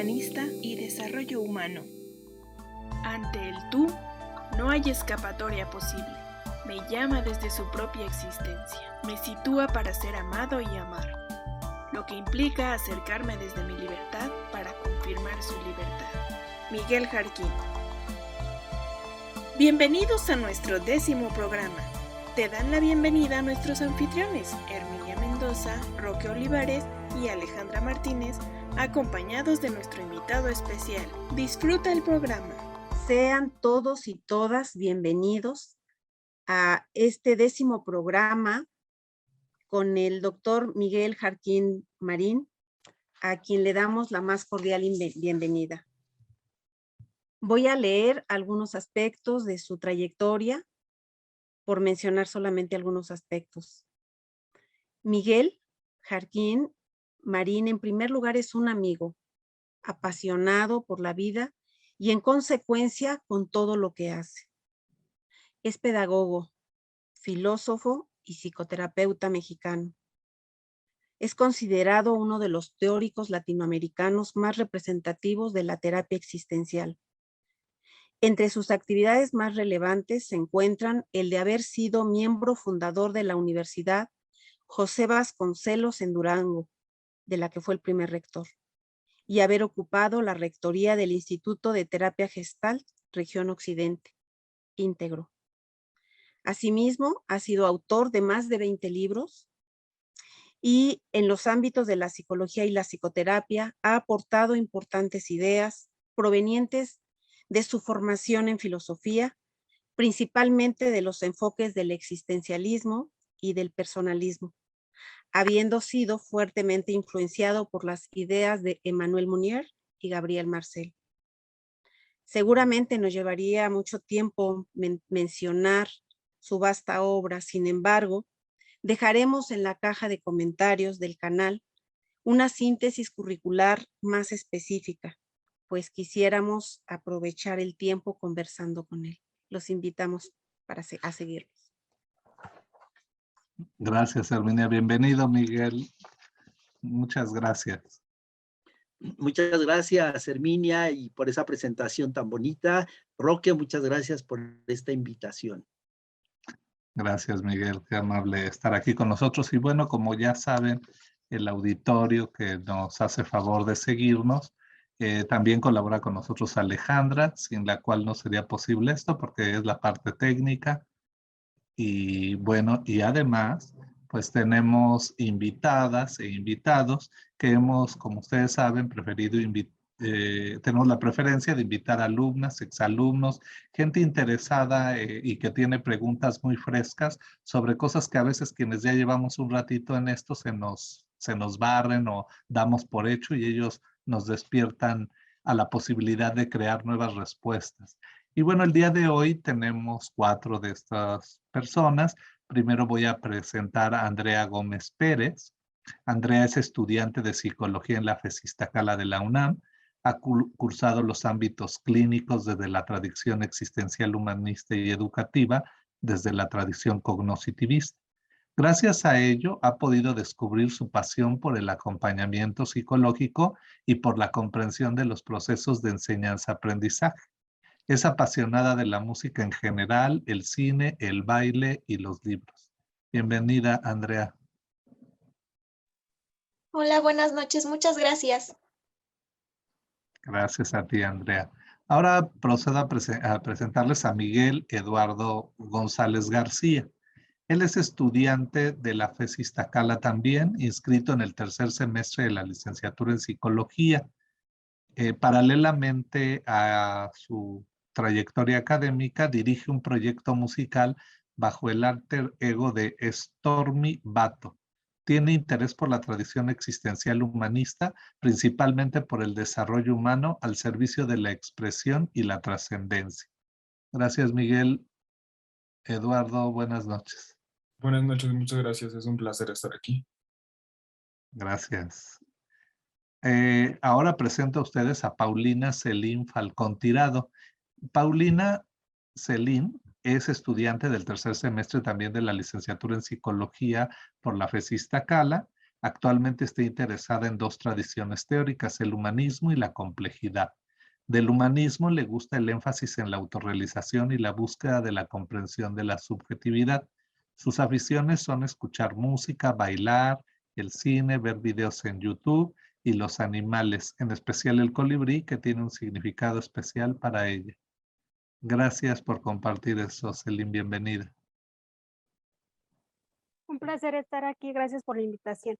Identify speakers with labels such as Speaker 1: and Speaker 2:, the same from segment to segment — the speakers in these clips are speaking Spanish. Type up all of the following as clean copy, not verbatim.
Speaker 1: humanista y desarrollo humano. Ante el tú, no hay escapatoria posible. Me llama desde su propia existencia. Me sitúa para ser amado y amar, lo que implica acercarme desde mi libertad para confirmar su libertad. Miguel Jarquín. Bienvenidos a nuestro 10º programa. Te dan la bienvenida a nuestros anfitriones, Herminia Mendoza, Roque Olivares y Alejandra Martínez, acompañados de nuestro invitado especial. Disfruta el programa.
Speaker 2: Sean todos y todas bienvenidos a este 10º programa con el doctor Miguel Jarquín Marín, a quien le damos la más cordial bienvenida. Voy a leer algunos aspectos de su trayectoria, por mencionar solamente algunos aspectos. Miguel Jarquín Marín, en primer lugar, es un amigo, apasionado por la vida y en consecuencia con todo lo que hace. Es pedagogo, filósofo y psicoterapeuta mexicano. Es considerado uno de los teóricos latinoamericanos más representativos de la terapia existencial. Entre sus actividades más relevantes se encuentran el de haber sido miembro fundador de la Universidad José Vasconcelos en Durango, de la que fue el primer rector, y haber ocupado la rectoría del Instituto de Terapia Gestalt, Región Occidente, íntegro. Asimismo, ha sido autor de más de 20 libros y en los ámbitos de la psicología y la psicoterapia ha aportado importantes ideas provenientes de su formación en filosofía, principalmente de los enfoques del existencialismo y del personalismo, habiendo sido fuertemente influenciado por las ideas de Emmanuel Mounier y Gabriel Marcel. Seguramente nos llevaría mucho tiempo mencionar su vasta obra, sin embargo, dejaremos en la caja de comentarios del canal una síntesis curricular más específica, pues quisiéramos aprovechar el tiempo conversando con él. Los invitamos a seguirlos.
Speaker 3: Gracias, Herminia. Bienvenido, Miguel. Muchas gracias.
Speaker 4: Muchas gracias, Herminia, y por esa presentación tan bonita. Roque, muchas gracias por esta invitación.
Speaker 3: Gracias, Miguel. Qué amable estar aquí con nosotros. Y bueno, como ya saben, el auditorio que nos hace favor de seguirnos, también colabora con nosotros Alejandra, sin la cual no sería posible esto porque es la parte técnica. Y bueno, y además, pues tenemos invitadas e invitados que hemos, como ustedes saben, tenemos la preferencia de invitar alumnas, exalumnos, gente interesada y que tiene preguntas muy frescas sobre cosas que a veces quienes ya llevamos un ratito en esto se nos barren o damos por hecho y ellos nos despiertan a la posibilidad de crear nuevas respuestas. Y bueno, el día de hoy tenemos 4 de estas personas. Primero voy a presentar a Andrea Gómez Pérez. Andrea es estudiante de psicología en la FES Iztacala de la UNAM. Ha cursado los ámbitos clínicos desde la tradición existencial humanista y educativa, desde la tradición cognoscitivista. Gracias a ello, ha podido descubrir su pasión por el acompañamiento psicológico y por la comprensión de los procesos de enseñanza-aprendizaje. Es apasionada de la música en general, el cine, el baile y los libros. Bienvenida, Andrea.
Speaker 5: Hola, buenas noches. Muchas gracias.
Speaker 3: Gracias a ti, Andrea. Ahora procedo a presentarles a Miguel Eduardo González García. Él es estudiante de la FES Iztacala también, inscrito en el 3er semestre de la licenciatura en psicología. Paralelamente a su trayectoria académica, dirige un proyecto musical bajo el alter ego de Stormy Bato. Tiene interés por la tradición existencial humanista, principalmente por el desarrollo humano al servicio de la expresión y la trascendencia. Gracias, Miguel. Eduardo, buenas noches.
Speaker 6: Buenas noches, muchas gracias. Es un placer estar aquí.
Speaker 3: Gracias. Ahora presento a ustedes a Paulina Celín Falcón Tirado. Paulina Celín es estudiante del 3er semestre también de la licenciatura en psicología por la FES Iztacala. Actualmente está interesada en dos tradiciones teóricas, el humanismo y la complejidad. Del humanismo le gusta el énfasis en la autorrealización y la búsqueda de la comprensión de la subjetividad. Sus aficiones son escuchar música, bailar, el cine, ver videos en YouTube y los animales, en especial el colibrí, que tiene un significado especial para ella. Gracias por compartir eso, Celine, bienvenida.
Speaker 7: Un placer estar aquí, gracias por la invitación.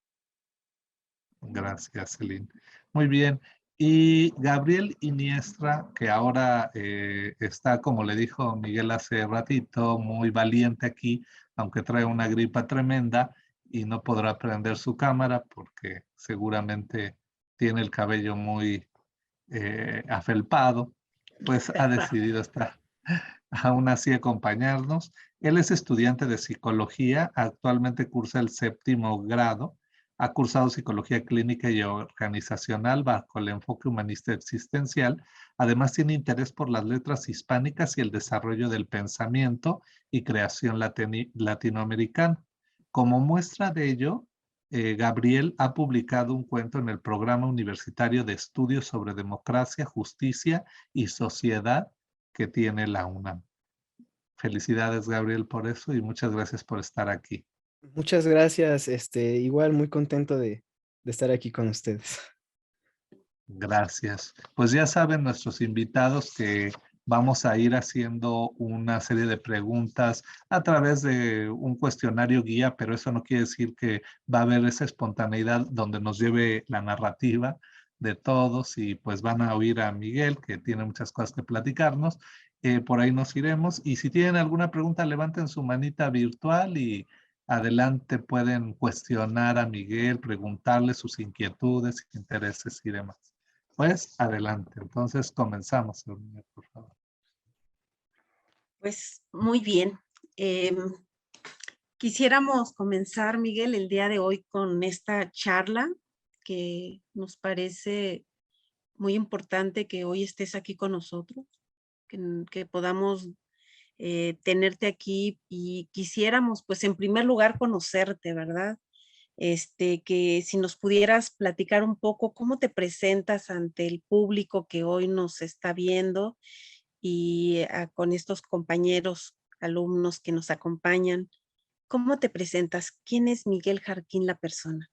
Speaker 3: Gracias, Celine. Muy bien. Y Gabriel Iniestra, que ahora está, como le dijo Miguel hace ratito, muy valiente aquí, aunque trae una gripa tremenda y no podrá prender su cámara porque seguramente tiene el cabello muy afelpado, pues ha decidido estar aún así acompañarnos. Él es estudiante de psicología, actualmente cursa el 7º grado, ha cursado psicología clínica y organizacional bajo el enfoque humanista existencial. Además tiene interés por las letras hispánicas y el desarrollo del pensamiento y creación latinoamericana. Como muestra de ello, Gabriel ha publicado un cuento en el Programa Universitario de Estudios sobre Democracia, Justicia y Sociedad que tiene la UNAM. Felicidades, Gabriel, por eso y muchas gracias por estar aquí.
Speaker 8: Muchas gracias, igual muy contento de estar aquí con ustedes.
Speaker 3: Gracias. Pues ya saben nuestros invitados que vamos a ir haciendo una serie de preguntas a través de un cuestionario guía, pero eso no quiere decir que va a haber esa espontaneidad donde nos lleve la narrativa de todos y pues van a oír a Miguel, que tiene muchas cosas que platicarnos. Por ahí nos iremos y si tienen alguna pregunta, levanten su manita virtual y adelante pueden cuestionar a Miguel, preguntarle sus inquietudes, intereses y demás. Pues adelante, entonces comenzamos, por favor.
Speaker 2: Pues muy bien. Quisiéramos comenzar, Miguel, el día de hoy con esta charla que nos parece muy importante que hoy estés aquí con nosotros, que podamos tenerte aquí y quisiéramos, pues en primer lugar, conocerte, ¿verdad? Que si nos pudieras platicar un poco cómo te presentas ante el público que hoy nos está viendo y con estos compañeros, alumnos que nos acompañan. ¿Cómo te presentas? ¿Quién es Miguel Jarquín, la persona?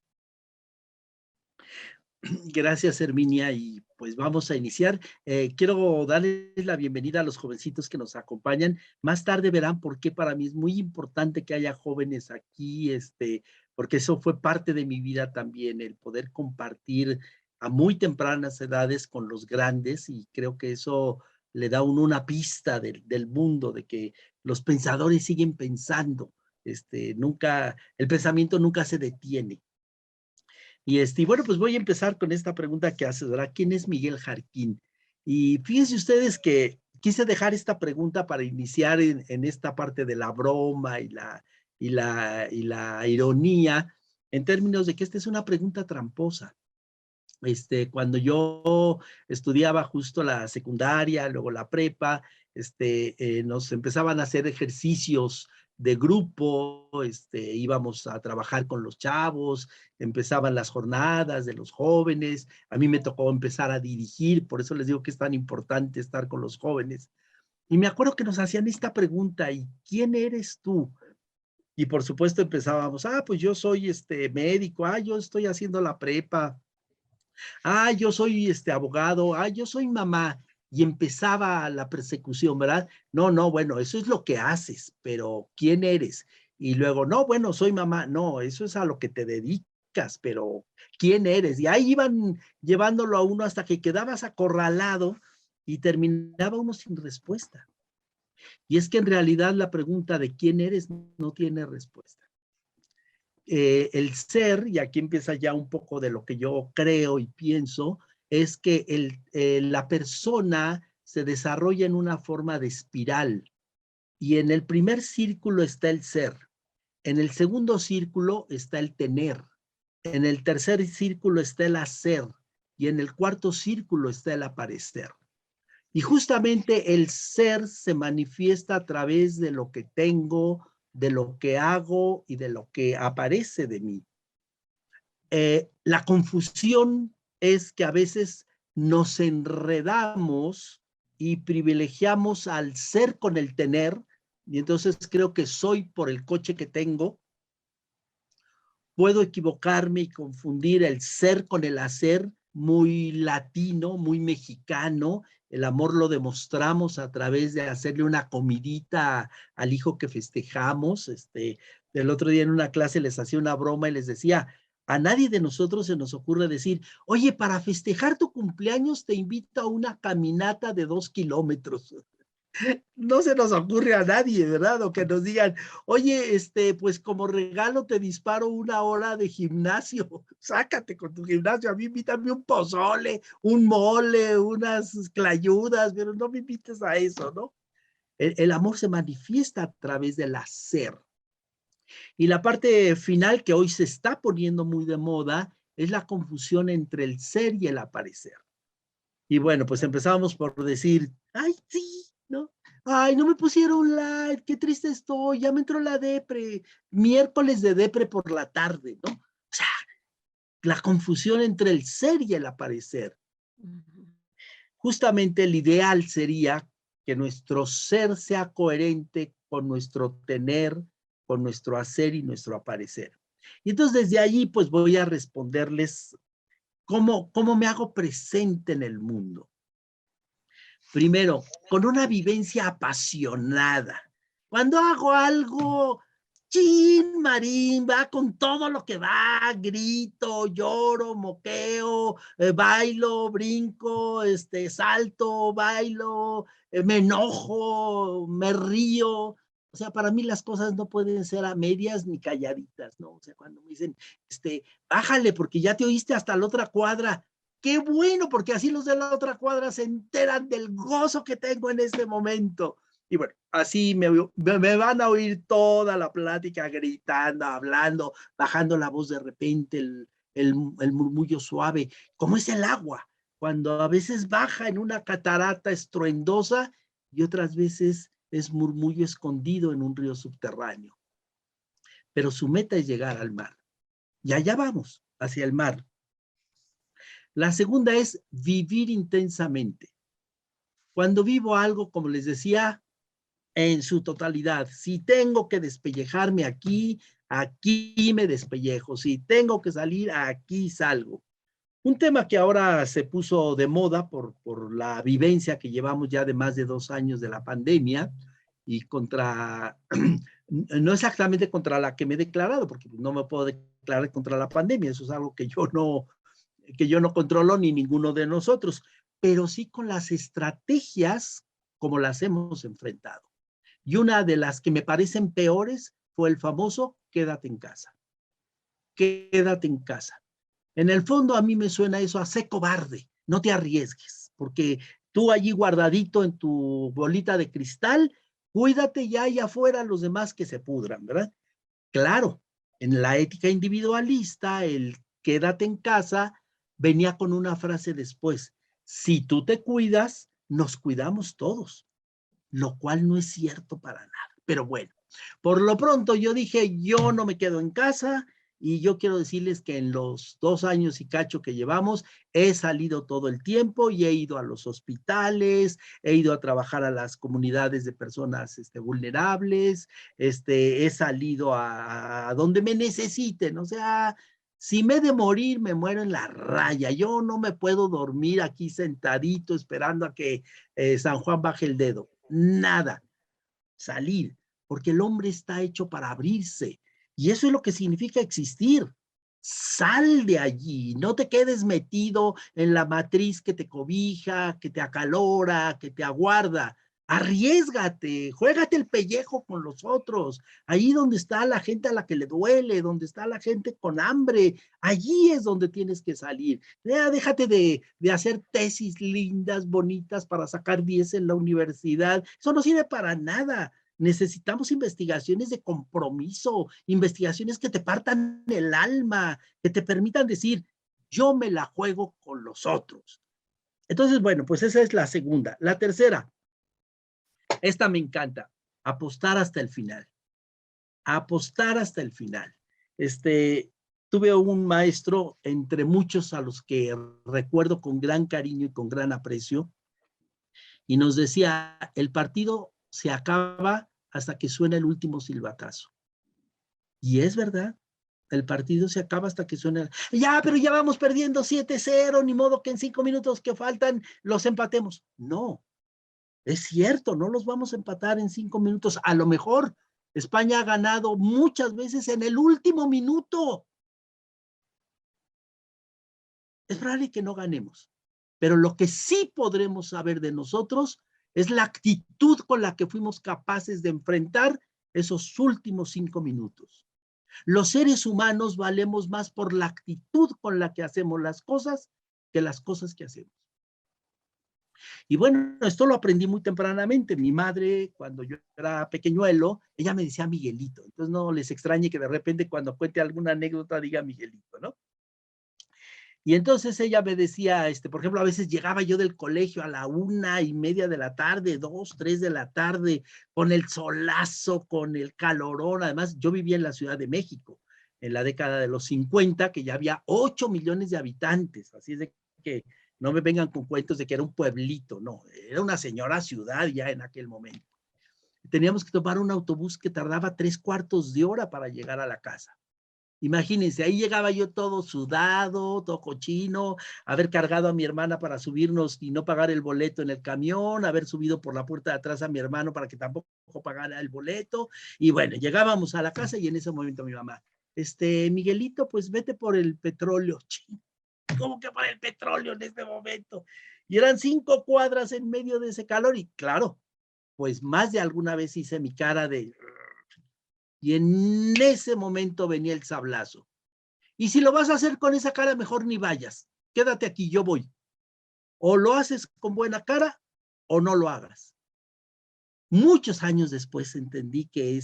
Speaker 4: Gracias, Herminia, y pues vamos a iniciar. Quiero darles la bienvenida a los jovencitos que nos acompañan. Más tarde verán por qué para mí es muy importante que haya jóvenes aquí, porque eso fue parte de mi vida también, el poder compartir a muy tempranas edades con los grandes, y creo que eso le da a uno una pista del mundo, de que los pensadores siguen pensando, nunca, el pensamiento nunca se detiene. Y bueno, pues voy a empezar con esta pregunta que haces, ¿verdad? ¿Quién es Miguel Jarquín? Y fíjense ustedes que quise dejar esta pregunta para iniciar en esta parte de la broma y la ironía, en términos de que esta es una pregunta tramposa. Cuando yo estudiaba justo la secundaria, luego la prepa, nos empezaban a hacer ejercicios de grupo, íbamos a trabajar con los chavos, empezaban las jornadas de los jóvenes, a mí me tocó empezar a dirigir, por eso les digo que es tan importante estar con los jóvenes. Y me acuerdo que nos hacían esta pregunta, ¿y quién eres tú? Y por supuesto empezábamos, pues yo soy médico, yo estoy haciendo la prepa, yo soy abogado, yo soy mamá, y empezaba la persecución, ¿verdad? No, bueno, eso es lo que haces, pero ¿quién eres? Y luego, no, bueno, soy mamá, no, eso es a lo que te dedicas, pero ¿quién eres? Y ahí iban llevándolo a uno hasta que quedabas acorralado y terminaba uno sin respuesta. Y es que en realidad la pregunta de quién eres no tiene respuesta. El ser, y aquí empieza ya un poco de lo que yo creo y pienso, es que la persona se desarrolla en una forma de espiral, y en el primer círculo está el ser, en el segundo círculo está el tener, en el tercer círculo está el hacer, y en el cuarto círculo está el aparecer. Y justamente el ser se manifiesta a través de lo que tengo, de lo que hago y de lo que aparece de mí. La confusión es que a veces nos enredamos y privilegiamos al ser con el tener, y entonces creo que soy por el coche que tengo. Puedo equivocarme y confundir el ser con el hacer, muy latino, muy mexicano. El amor lo demostramos a través de hacerle una comidita al hijo que festejamos. El otro día en una clase les hacía una broma y les decía, a nadie de nosotros se nos ocurre decir, oye, para festejar tu cumpleaños te invito a una caminata de 2 kilómetros. No se nos ocurre a nadie, ¿verdad? O que nos digan, oye, pues como regalo te disparo 1 hora de gimnasio, sácate con tu gimnasio, a mí invítame un pozole, un mole, unas clayudas, pero no me invites a eso, ¿no? El amor se manifiesta a través del hacer. Y la parte final que hoy se está poniendo muy de moda es la confusión entre el ser y el aparecer. Y bueno, pues empezamos por decir, ay, sí, ¿no? Ay, no me pusieron like, qué triste estoy, ya me entró la depre, miércoles de depre por la tarde, ¿no? O sea, la confusión entre el ser y el aparecer. Justamente el ideal sería que nuestro ser sea coherente con nuestro tener, con nuestro hacer y nuestro aparecer. Y entonces desde allí pues voy a responderles cómo me hago presente en el mundo. Primero, con una vivencia apasionada. Cuando hago algo, chin, Marín, va con todo lo que va, grito, lloro, moqueo, bailo, brinco, salto, bailo, me enojo, me río. O sea, para mí las cosas no pueden ser a medias ni calladitas, ¿no? O sea, cuando me dicen, bájale porque ya te oíste hasta la otra cuadra. Qué bueno, porque así los de la otra cuadra se enteran del gozo que tengo en este momento. Y bueno, así me van a oír toda la plática gritando, hablando, bajando la voz de repente, el murmullo suave, como es el agua, cuando a veces baja en una catarata estruendosa y otras veces es murmullo escondido en un río subterráneo. Pero su meta es llegar al mar. Y allá vamos, hacia el mar. La segunda es vivir intensamente. Cuando vivo algo, como les decía, en su totalidad, si tengo que despellejarme aquí, aquí me despellejo. Si tengo que salir, aquí salgo. Un tema que ahora se puso de moda por la vivencia que llevamos ya de más de 2 años de la pandemia y no exactamente contra la que me he declarado, porque no me puedo declarar contra la pandemia, eso es algo que yo no controlo ni ninguno de nosotros, pero sí con las estrategias como las hemos enfrentado. Y una de las que me parecen peores fue el famoso quédate en casa. Quédate en casa. En el fondo a mí me suena eso a ser cobarde, no te arriesgues, porque tú allí guardadito en tu bolita de cristal, cuídate ya allá afuera los demás que se pudran, ¿verdad? Claro, en la ética individualista, el quédate en casa venía con una frase después, si tú te cuidas, nos cuidamos todos, lo cual no es cierto para nada. Pero bueno, por lo pronto yo dije, yo no me quedo en casa y yo quiero decirles que en los 2 años y cacho que llevamos, he salido todo el tiempo y he ido a los hospitales, he ido a trabajar a las comunidades de personas vulnerables, he salido a donde me necesiten, o sea, si me he de morir, me muero en la raya. Yo no me puedo dormir aquí sentadito esperando a que San Juan baje el dedo. Nada. Salir, porque el hombre está hecho para abrirse. Y eso es lo que significa existir. Sal de allí, no te quedes metido en la matriz que te cobija, que te acalora, que te aguarda. Arriésgate, juégate el pellejo con los otros. Ahí donde está la gente a la que le duele, donde está la gente con hambre, allí es donde tienes que salir. Déjate de hacer tesis lindas, bonitas para sacar 10 en la universidad. Eso no sirve para nada. Necesitamos investigaciones de compromiso, investigaciones que te partan el alma, que te permitan decir, yo me la juego con los otros. Entonces, bueno, pues esa es la segunda. La tercera, esta me encanta, apostar hasta el final. Apostar hasta el final. tuve un maestro entre muchos a los que recuerdo con gran cariño y con gran aprecio, y nos decía, el partido se acaba hasta que suena el último silbatazo. Y es verdad, el partido se acaba hasta que suena. Ya, pero ya vamos perdiendo 7-0, ni modo que en 5 minutos que faltan los empatemos. No, es cierto, no los vamos a empatar en 5 minutos. A lo mejor España ha ganado muchas veces en el último minuto. Es probable que no ganemos, pero lo que sí podremos saber de nosotros es la actitud con la que fuimos capaces de enfrentar esos últimos 5 minutos. Los seres humanos valemos más por la actitud con la que hacemos las cosas que las cosas que hacemos. Y bueno, esto lo aprendí muy tempranamente. Mi madre, cuando yo era pequeñuelo, ella me decía Miguelito. Entonces no les extrañe que de repente cuando cuente alguna anécdota diga Miguelito, ¿no? Y entonces ella me decía, por ejemplo, a veces llegaba yo del colegio a la 1:30 de la tarde, 2, 3 de la tarde, con el solazo, con el calorón. Además, yo vivía en la Ciudad de México, en la década de los 50, que ya había 8 millones de habitantes. Así es de que no me vengan con cuentos de que era un pueblito, no, era una señora ciudad ya en aquel momento. Teníamos que tomar un autobús que tardaba 3/4 de hora para llegar a la casa. Imagínense, ahí llegaba yo todo sudado, todo cochino, haber cargado a mi hermana para subirnos y no pagar el boleto en el camión, haber subido por la puerta de atrás a mi hermano para que tampoco pagara el boleto. Y bueno, llegábamos a la casa y en ese momento mi mamá, Miguelito, pues vete por el petróleo. ¿Cómo que por el petróleo en este momento? Y eran 5 cuadras en medio de ese calor y claro, pues más de alguna vez hice mi cara de... Y en ese momento venía el sablazo. Y si lo vas a hacer con esa cara, mejor ni vayas. Quédate aquí, yo voy. O lo haces con buena cara o no lo hagas. Muchos años después entendí que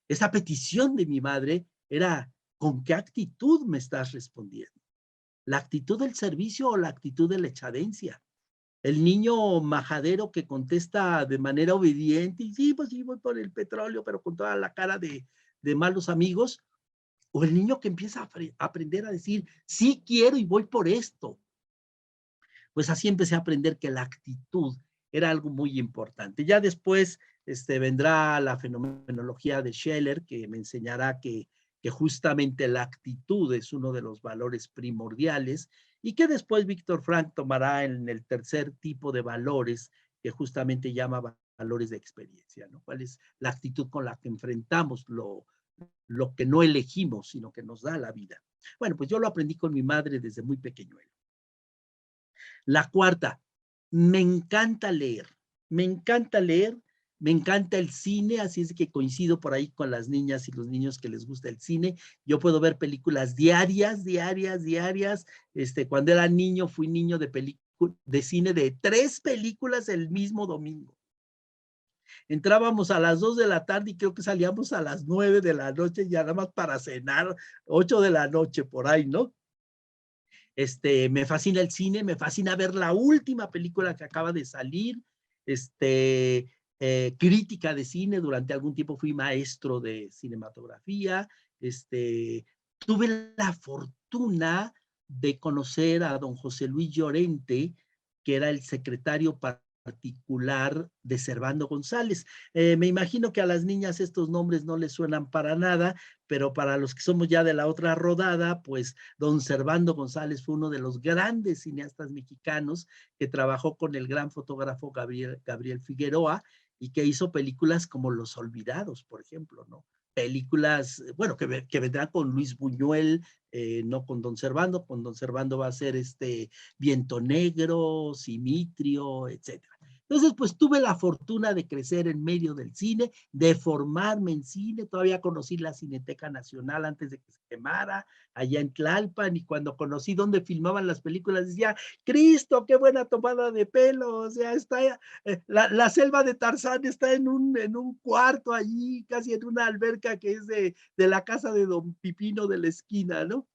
Speaker 4: esa petición de mi madre era ¿con qué actitud me estás respondiendo? ¿La actitud del servicio o la actitud de la echadencia? El niño majadero que contesta de manera obediente y sí, pues sí, voy por el petróleo, pero con toda la cara de malos amigos, o el niño que empieza a aprender a decir, sí quiero y voy por esto. Pues así empecé a aprender que la actitud era algo muy importante. Ya después vendrá la fenomenología de Scheller, que me enseñará que justamente la actitud es uno de los valores primordiales y que después Víctor Frank tomará en el tercer tipo de valores que justamente llama valores de experiencia, ¿no? ¿Cuál es la actitud con la que enfrentamos lo que no elegimos, sino que nos da la vida? Bueno, pues yo lo aprendí con mi madre desde muy pequeñuelo. La cuarta, me encanta leer, me encanta leer, me encanta el cine, así es que coincido por ahí con las niñas y los niños que les gusta el cine. Yo puedo ver películas diarias. Cuando era niño, fui niño de cine de 3 películas el mismo domingo. Entrábamos a las 2 de la tarde y creo que salíamos a las 9 de la noche, ya nada más para cenar, 8 de la noche por ahí, ¿no? Me fascina el cine, me fascina ver la última película que acaba de salir, crítica de cine, durante algún tiempo fui maestro de cinematografía, tuve la fortuna de conocer a don José Luis Llorente, que era el secretario particular de Servando González. Me imagino que a las niñas estos nombres no les suenan para nada, pero para los que somos ya de la otra rodada, pues don Servando González fue uno de los grandes cineastas mexicanos que trabajó con el gran fotógrafo Gabriel Figueroa y que hizo películas como Los Olvidados, por ejemplo, ¿no? Películas, bueno, que vendrán con Luis Buñuel, no con don Servando va a ser Viento Negro, Simitrio, etcétera. Entonces, pues tuve la fortuna de crecer en medio del cine, de formarme en cine. Todavía conocí la Cineteca Nacional antes de que se quemara, allá en Tlalpan, y cuando conocí dónde filmaban las películas, decía, Cristo, qué buena tomada de pelo, o sea, está, la selva de Tarzán está en un cuarto allí, casi en una alberca que es de la casa de don Pipino de la esquina, ¿no?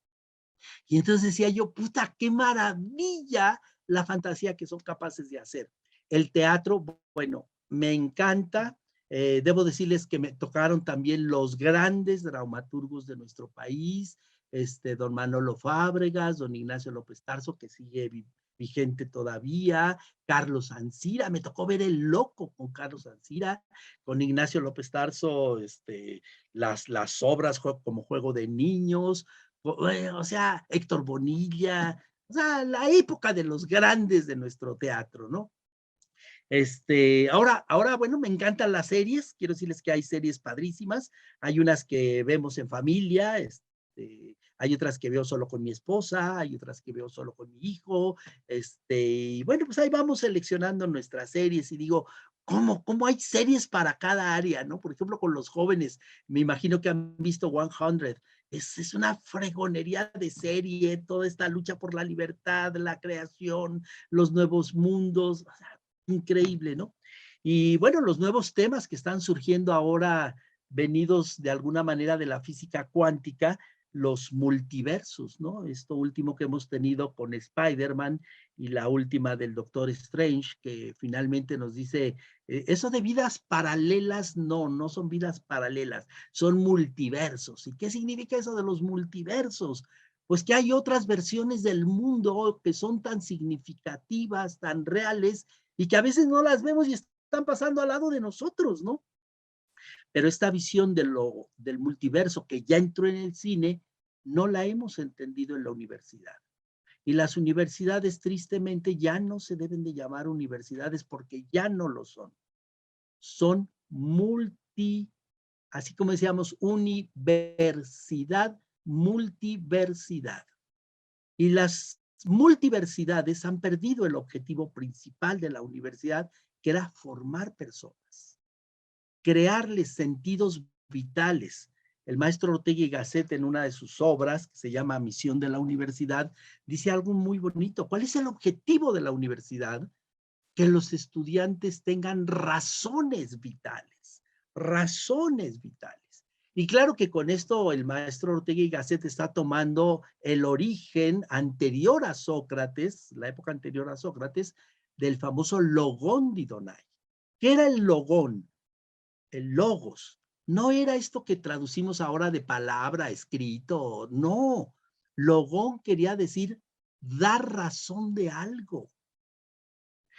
Speaker 4: Y entonces decía yo, puta, qué maravilla la fantasía que son capaces de hacer. El teatro, bueno, me encanta. Debo decirles que me tocaron también los grandes dramaturgos de nuestro país, don Manolo Fábregas, don Ignacio López Tarso, que sigue vigente todavía, Carlos Ancira, me tocó ver El Loco con Carlos Ancira, con Ignacio López Tarso, las obras como Juego de Niños, o sea, Héctor Bonilla, o sea, la época de los grandes de nuestro teatro, ¿no? Ahora, bueno, me encantan las series, quiero decirles que hay series padrísimas, hay unas que vemos en familia, hay otras que veo solo con mi esposa, hay otras que veo solo con mi hijo, y bueno, pues ahí vamos seleccionando nuestras series y digo, ¿cómo hay series para cada área, no? Por ejemplo, con los jóvenes, me imagino que han visto 100, es una fregonería de serie, toda esta lucha por la libertad, la creación, los nuevos mundos, o sea, increíble, ¿no? Y bueno, los nuevos temas que están surgiendo ahora, venidos de alguna manera de la física cuántica, los multiversos, ¿no? Esto último que hemos tenido con Spider-Man y la última del Doctor Strange, que finalmente nos dice, eso de vidas paralelas, no son vidas paralelas, son multiversos. ¿Y qué significa eso de los multiversos? Pues que hay otras versiones del mundo que son tan significativas, tan reales, y que a veces no las vemos y están pasando al lado de nosotros, ¿no? Pero esta visión del multiverso que ya entró en el cine, no la hemos entendido en la universidad. Y las universidades, tristemente, ya no se deben de llamar universidades porque ya no lo son. Son así como decíamos, multiversidad. Y las multiversidades han perdido el objetivo principal de la universidad, que era formar personas, crearles sentidos vitales. El maestro Ortega y Gasset, en una de sus obras, que se llama Misión de la Universidad, dice algo muy bonito. ¿Cuál es el objetivo de la universidad? Que los estudiantes tengan razones vitales, razones vitales. Y claro que con esto el maestro Ortega y Gasset está tomando el origen anterior a Sócrates, la época anterior a Sócrates, del famoso logón de Idonai. ¿Qué era el logón? El logos. No era esto que traducimos ahora de palabra, escrito, no. Logón quería decir dar razón de algo.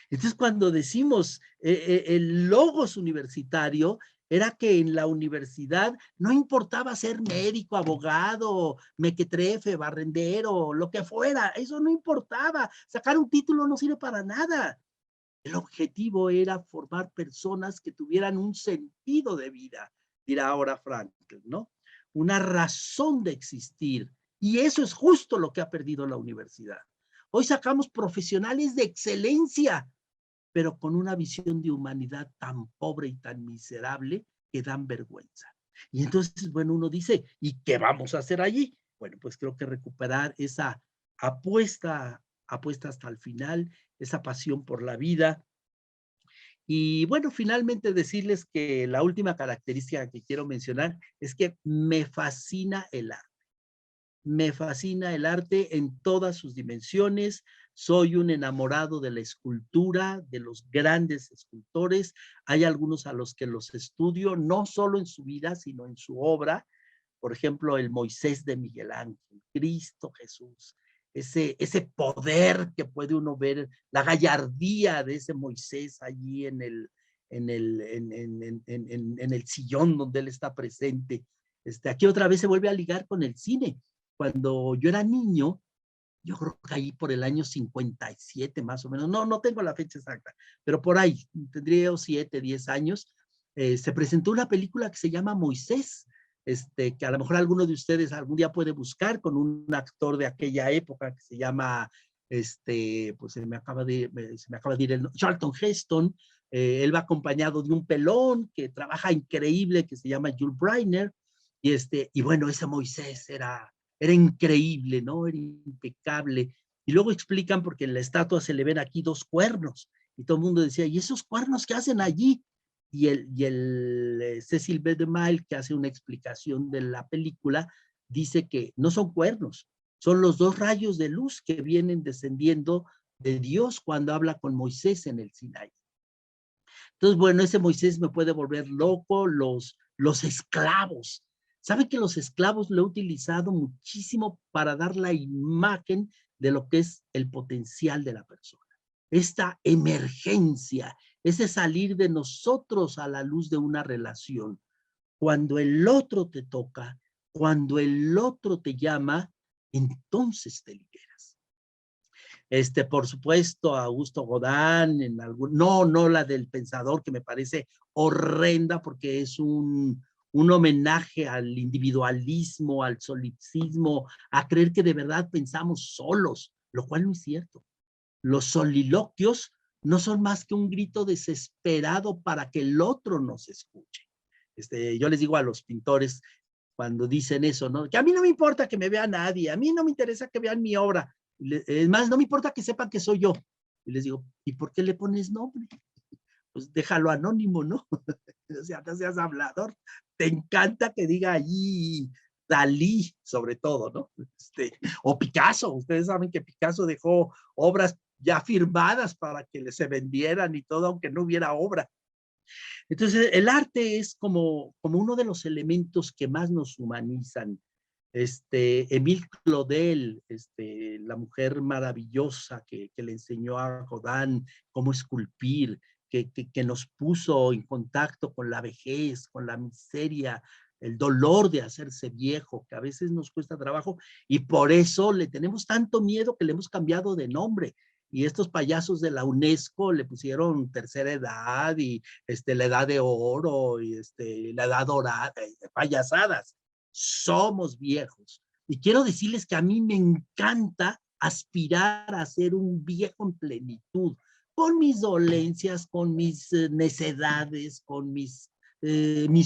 Speaker 4: Entonces, cuando decimos el logos universitario, era que en la universidad no importaba ser médico, abogado, mequetrefe, barrendero, lo que fuera, eso no importaba. Sacar un título no sirve para nada. El objetivo era formar personas que tuvieran un sentido de vida, dirá ahora Frankl, ¿no? Una razón de existir. Y eso es justo lo que ha perdido la universidad. Hoy sacamos profesionales de excelencia, pero con una visión de humanidad tan pobre y tan miserable que dan vergüenza. Y entonces, bueno, uno dice, ¿y qué vamos a hacer allí? Bueno, pues creo que recuperar esa apuesta hasta el final, esa pasión por la vida. Y bueno, finalmente decirles que la última característica que quiero mencionar es que me fascina el arte. Me fascina el arte en todas sus dimensiones. Soy un enamorado de la escultura, de los grandes escultores. Hay algunos a los que los estudio, no solo en su vida, sino en su obra. Por ejemplo, el Moisés de Miguel Ángel, Cristo Jesús. Ese poder que puede uno ver, la gallardía de ese Moisés allí en el sillón donde él está presente. Aquí otra vez se vuelve a ligar con el cine. Cuando yo era niño, yo creo que ahí por el año 57 más o menos, no tengo la fecha exacta, pero por ahí, tendría 7, 10 años, se presentó una película que se llama Moisés, que a lo mejor alguno de ustedes algún día puede buscar, con un actor de aquella época que se llama, pues se me acaba de ir el Charlton Heston. Él va acompañado de un pelón que trabaja increíble, que se llama Jules Briner, y bueno, ese Moisés era increíble, ¿no? Era impecable. Y luego explican, porque en la estatua se le ven aquí 2 cuernos, y todo el mundo decía, ¿y esos cuernos qué hacen allí? Y el Cecil B. DeMille, que hace una explicación de la película, dice que no son cuernos, son los 2 rayos de luz que vienen descendiendo de Dios cuando habla con Moisés en el Sinaí. Entonces, bueno, ese Moisés me puede volver loco, los esclavos. ¿Saben que los esclavos lo he utilizado muchísimo para dar la imagen de lo que es el potencial de la persona? Esta emergencia, ese salir de nosotros a la luz de una relación. Cuando el otro te toca, cuando el otro te llama, entonces te liberas. Por supuesto, Augusto Godán, no la del Pensador, que me parece horrenda porque es un homenaje al individualismo, al solipsismo, a creer que de verdad pensamos solos, lo cual no es cierto. Los soliloquios no son más que un grito desesperado para que el otro nos escuche. Yo les digo a los pintores cuando dicen eso, ¿no? Que a mí no me importa que me vea nadie, a mí no me interesa que vean mi obra, es más, no me importa que sepan que soy yo. Y les digo, ¿y por qué le pones nombre? Pues déjalo anónimo, ¿no? O sea, no seas hablador. Te encanta que diga allí Dalí, sobre todo, ¿no? O Picasso. Ustedes saben que Picasso dejó obras ya firmadas para que se vendieran y todo, aunque no hubiera obra. Entonces, el arte es como uno de los elementos que más nos humanizan. Émile Claudel, la mujer maravillosa que le enseñó a Rodin cómo esculpir, que nos puso en contacto con la vejez, con la miseria, el dolor de hacerse viejo, que a veces nos cuesta trabajo, y por eso le tenemos tanto miedo que le hemos cambiado de nombre. Y estos payasos de la UNESCO le pusieron tercera edad y la edad de oro y la edad dorada, payasadas. Somos viejos. Y quiero decirles que a mí me encanta aspirar a ser un viejo en plenitud, con mis dolencias, con mis necedades, con mis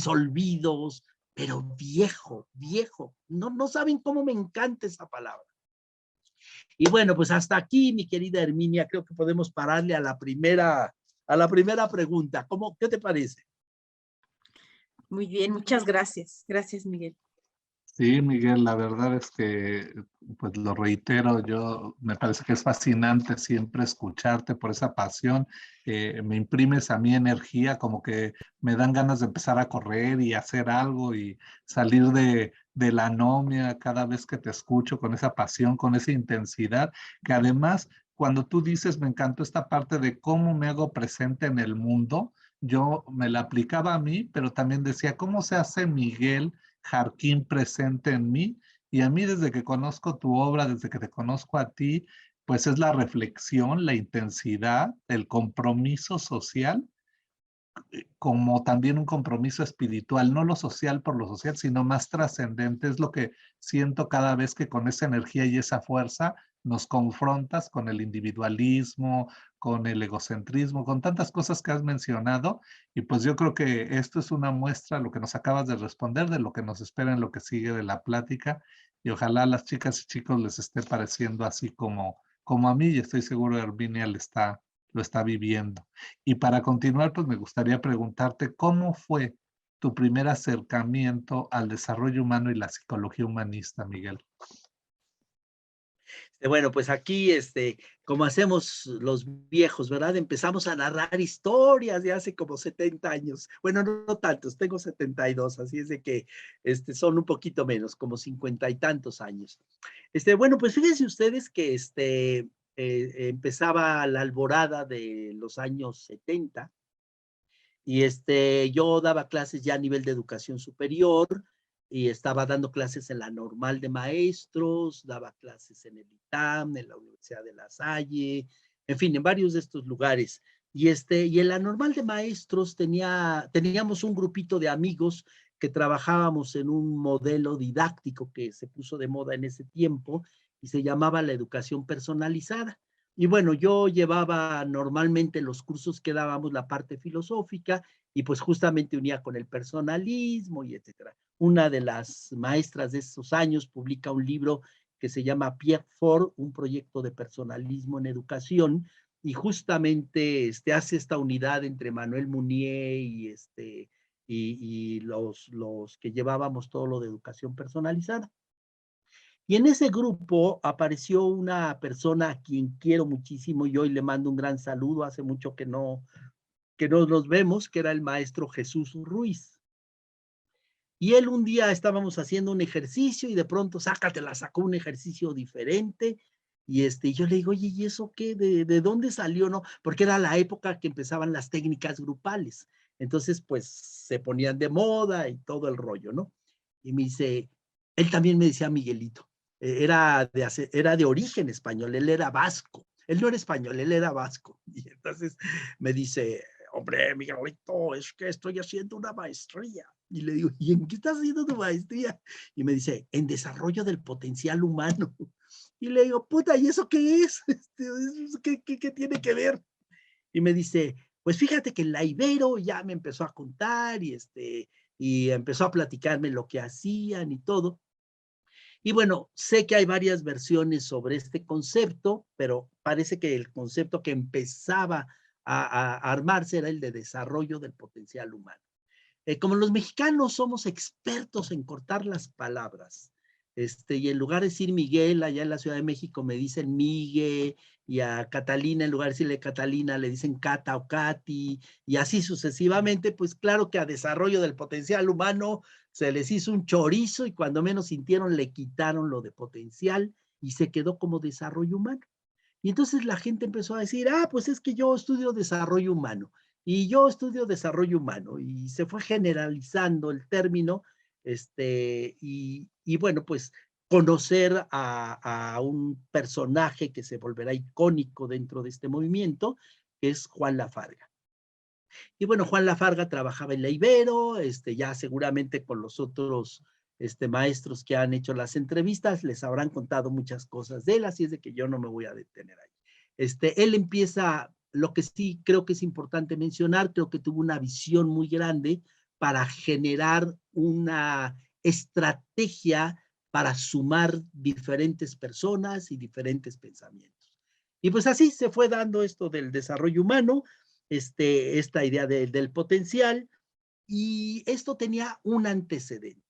Speaker 4: olvidos, pero viejo, viejo. No saben cómo me encanta esa palabra. Y bueno, pues hasta aquí, mi querida Herminia, creo que podemos pararle a la primera pregunta. ¿Qué te parece?
Speaker 2: Muy bien, muchas gracias. Gracias, Miguel.
Speaker 3: Sí, Miguel, la verdad es que, pues lo reitero, me parece que es fascinante siempre escucharte por esa pasión. Me imprimes a mí energía, como que me dan ganas de empezar a correr y hacer algo y salir de la anomia cada vez que te escucho con esa pasión, con esa intensidad, que además, cuando tú dices, me encantó esta parte de cómo me hago presente en el mundo, yo me la aplicaba a mí, pero también decía, ¿cómo se hace Miguel Jarquín presente en mí? Y a mí desde que conozco tu obra, desde que te conozco a ti, pues es la reflexión, la intensidad, el compromiso social, como también un compromiso espiritual, no lo social por lo social, sino más trascendente. Es lo que siento cada vez que con esa energía y esa fuerza nos confrontas con el individualismo, con el egocentrismo, con tantas cosas que has mencionado. Y pues yo creo que esto es una muestra, lo que nos acabas de responder, de lo que nos espera en lo que sigue de la plática. Y ojalá a las chicas y chicos les esté pareciendo así como a mí, y estoy seguro que Herminia lo está viviendo. Y para continuar, pues me gustaría preguntarte, ¿cómo fue tu primer acercamiento al desarrollo humano y la psicología humanista, Miguel?
Speaker 4: Bueno, pues aquí, como hacemos los viejos, ¿verdad? Empezamos a narrar historias de hace como 70 años. Bueno, no tantos, tengo 72, así es de que son un poquito menos, como 50 y tantos años. Bueno, pues fíjense ustedes que empezaba la alborada de los años 70 y yo daba clases ya a nivel de educación superior y estaba dando clases en la Normal de Maestros, daba clases en el ITAM, en la Universidad de La Salle, en fin, en varios de estos lugares. Y en la Normal de Maestros teníamos un grupito de amigos que trabajábamos en un modelo didáctico que se puso de moda en ese tiempo y se llamaba la educación personalizada. Y bueno, yo llevaba normalmente los cursos que dábamos la parte filosófica y pues justamente unía con el personalismo y etcétera. Una de las maestras de esos años publica un libro que se llama Pierre Fort, un proyecto de personalismo en educación, y justamente hace esta unidad entre Manuel Munier y los que llevábamos todo lo de educación personalizada. Y en ese grupo apareció una persona a quien quiero muchísimo y hoy le mando un gran saludo, hace mucho que no que nos vemos, que era el maestro Jesús Ruiz. Y él un día estábamos haciendo un ejercicio y de pronto sacó un ejercicio diferente. Y yo le digo, oye, ¿y eso qué? ¿De dónde salió, no? Porque era la época que empezaban las técnicas grupales. Entonces, pues, se ponían de moda y todo el rollo, ¿no? Y me dice, él también me decía Miguelito. Era de origen español, él era vasco. Él no era español, él era vasco. Y entonces me dice, hombre, Miguelito, es que estoy haciendo una maestría. Y le digo, ¿y en qué estás haciendo tu maestría? Y me dice, en desarrollo del potencial humano. Y le digo, puta, ¿y eso qué es? ¿Qué tiene que ver? Y me dice, pues fíjate que la Ibero ya me empezó a contar y empezó a platicarme lo que hacían y todo. Y bueno, sé que hay varias versiones sobre este concepto, pero parece que el concepto que empezaba a armarse era el de desarrollo del potencial humano. Como los mexicanos somos expertos en cortar las palabras, y en lugar de decir Miguel, allá en la Ciudad de México me dicen Migue, y a Catalina, en lugar de decirle Catalina, le dicen Cata o Cati, y así sucesivamente, pues claro que a desarrollo del potencial humano se les hizo un chorizo y cuando menos sintieron le quitaron lo de potencial y se quedó como desarrollo humano. Y entonces la gente empezó a decir, pues es que yo estudio desarrollo humano y yo estudio desarrollo humano y se fue generalizando el término y bueno, pues conocer a un personaje que se volverá icónico dentro de este movimiento, que es Juan Lafarga. Y bueno, Juan Lafarga trabajaba en la Ibero, ya seguramente con los otros maestros que han hecho las entrevistas, les habrán contado muchas cosas de él, así es de que yo no me voy a detener ahí. Él empieza, lo que sí creo que es importante mencionar, creo que tuvo una visión muy grande para generar una estrategia para sumar diferentes personas y diferentes pensamientos. Y pues así se fue dando esto del desarrollo humano, esta idea del potencial, y esto tenía un antecedente.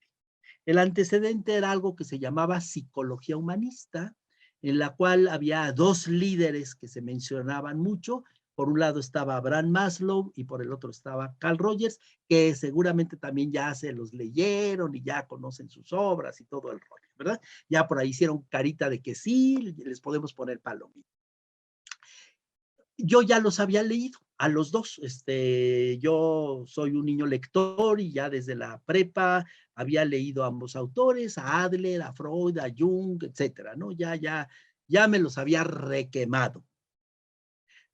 Speaker 4: El antecedente era algo que se llamaba psicología humanista, en la cual había dos líderes que se mencionaban mucho. Por un lado estaba Abraham Maslow y por el otro estaba Carl Rogers, que seguramente también ya se los leyeron y ya conocen sus obras y todo el rollo, ¿verdad? Ya por ahí hicieron carita de que sí, les podemos poner palomita. Yo ya los había leído a los dos. Yo soy un niño lector y ya desde la prepa había leído a ambos autores, a Adler, a Freud, a Jung, etcétera, ¿no? Ya me los había requemado.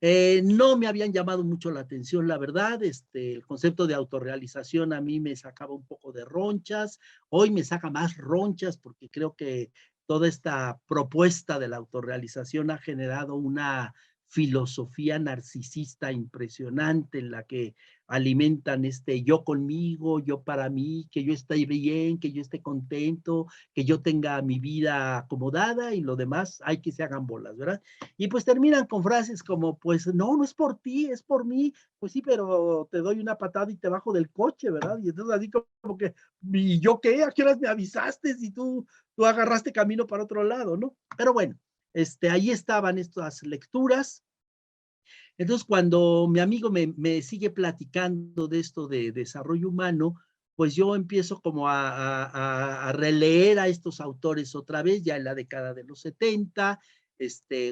Speaker 4: No me habían llamado mucho la atención, la verdad. El concepto de autorrealización a mí me sacaba un poco de ronchas. Hoy me saca más ronchas porque creo que toda esta propuesta de la autorrealización ha generado una filosofía narcisista impresionante en la que alimentan yo conmigo, yo para mí, que yo esté bien, que yo esté contento, que yo tenga mi vida acomodada y lo demás hay que se hagan bolas, ¿verdad? Y pues terminan con frases como, pues no es por ti, es por mí, pues sí, pero te doy una patada y te bajo del coche, ¿verdad? Y entonces así como que, ¿y yo qué? ¿A qué horas me avisaste si tú agarraste camino para otro lado, ¿no? Pero bueno, ahí estaban estas lecturas. Entonces, cuando mi amigo me sigue platicando de esto de desarrollo humano, pues yo empiezo como a releer a estos autores otra vez, ya en la década de los 70,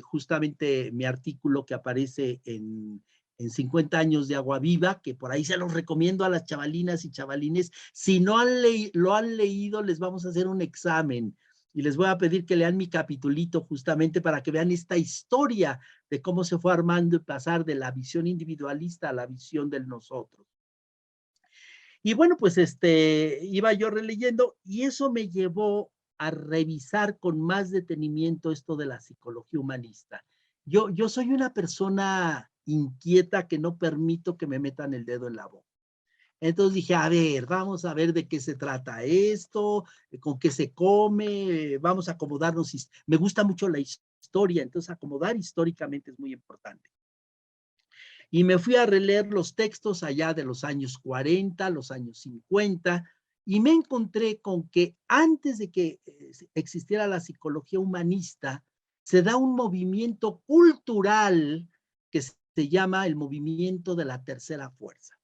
Speaker 4: justamente mi artículo que aparece en 50 años de Agua Viva, que por ahí se los recomiendo a las chavalinas y chavalines. Si no lo han leído, les vamos a hacer un examen y les voy a pedir que lean mi capitulito justamente para que vean esta historia de cómo se fue armando y pasar de la visión individualista a la visión del nosotros. Y bueno, pues iba yo releyendo y eso me llevó a revisar con más detenimiento esto de la psicología humanista. Yo soy una persona inquieta que no permito que me metan el dedo en la boca. Entonces dije, a ver, vamos a ver de qué se trata esto, con qué se come, vamos a acomodarnos. Me gusta mucho la historia, entonces acomodar históricamente es muy importante. Y me fui a releer los textos allá de los años 40, los años 50, y me encontré con que antes de que existiera la psicología humanista, se da un movimiento cultural que se se llama el movimiento de la tercera fuerza.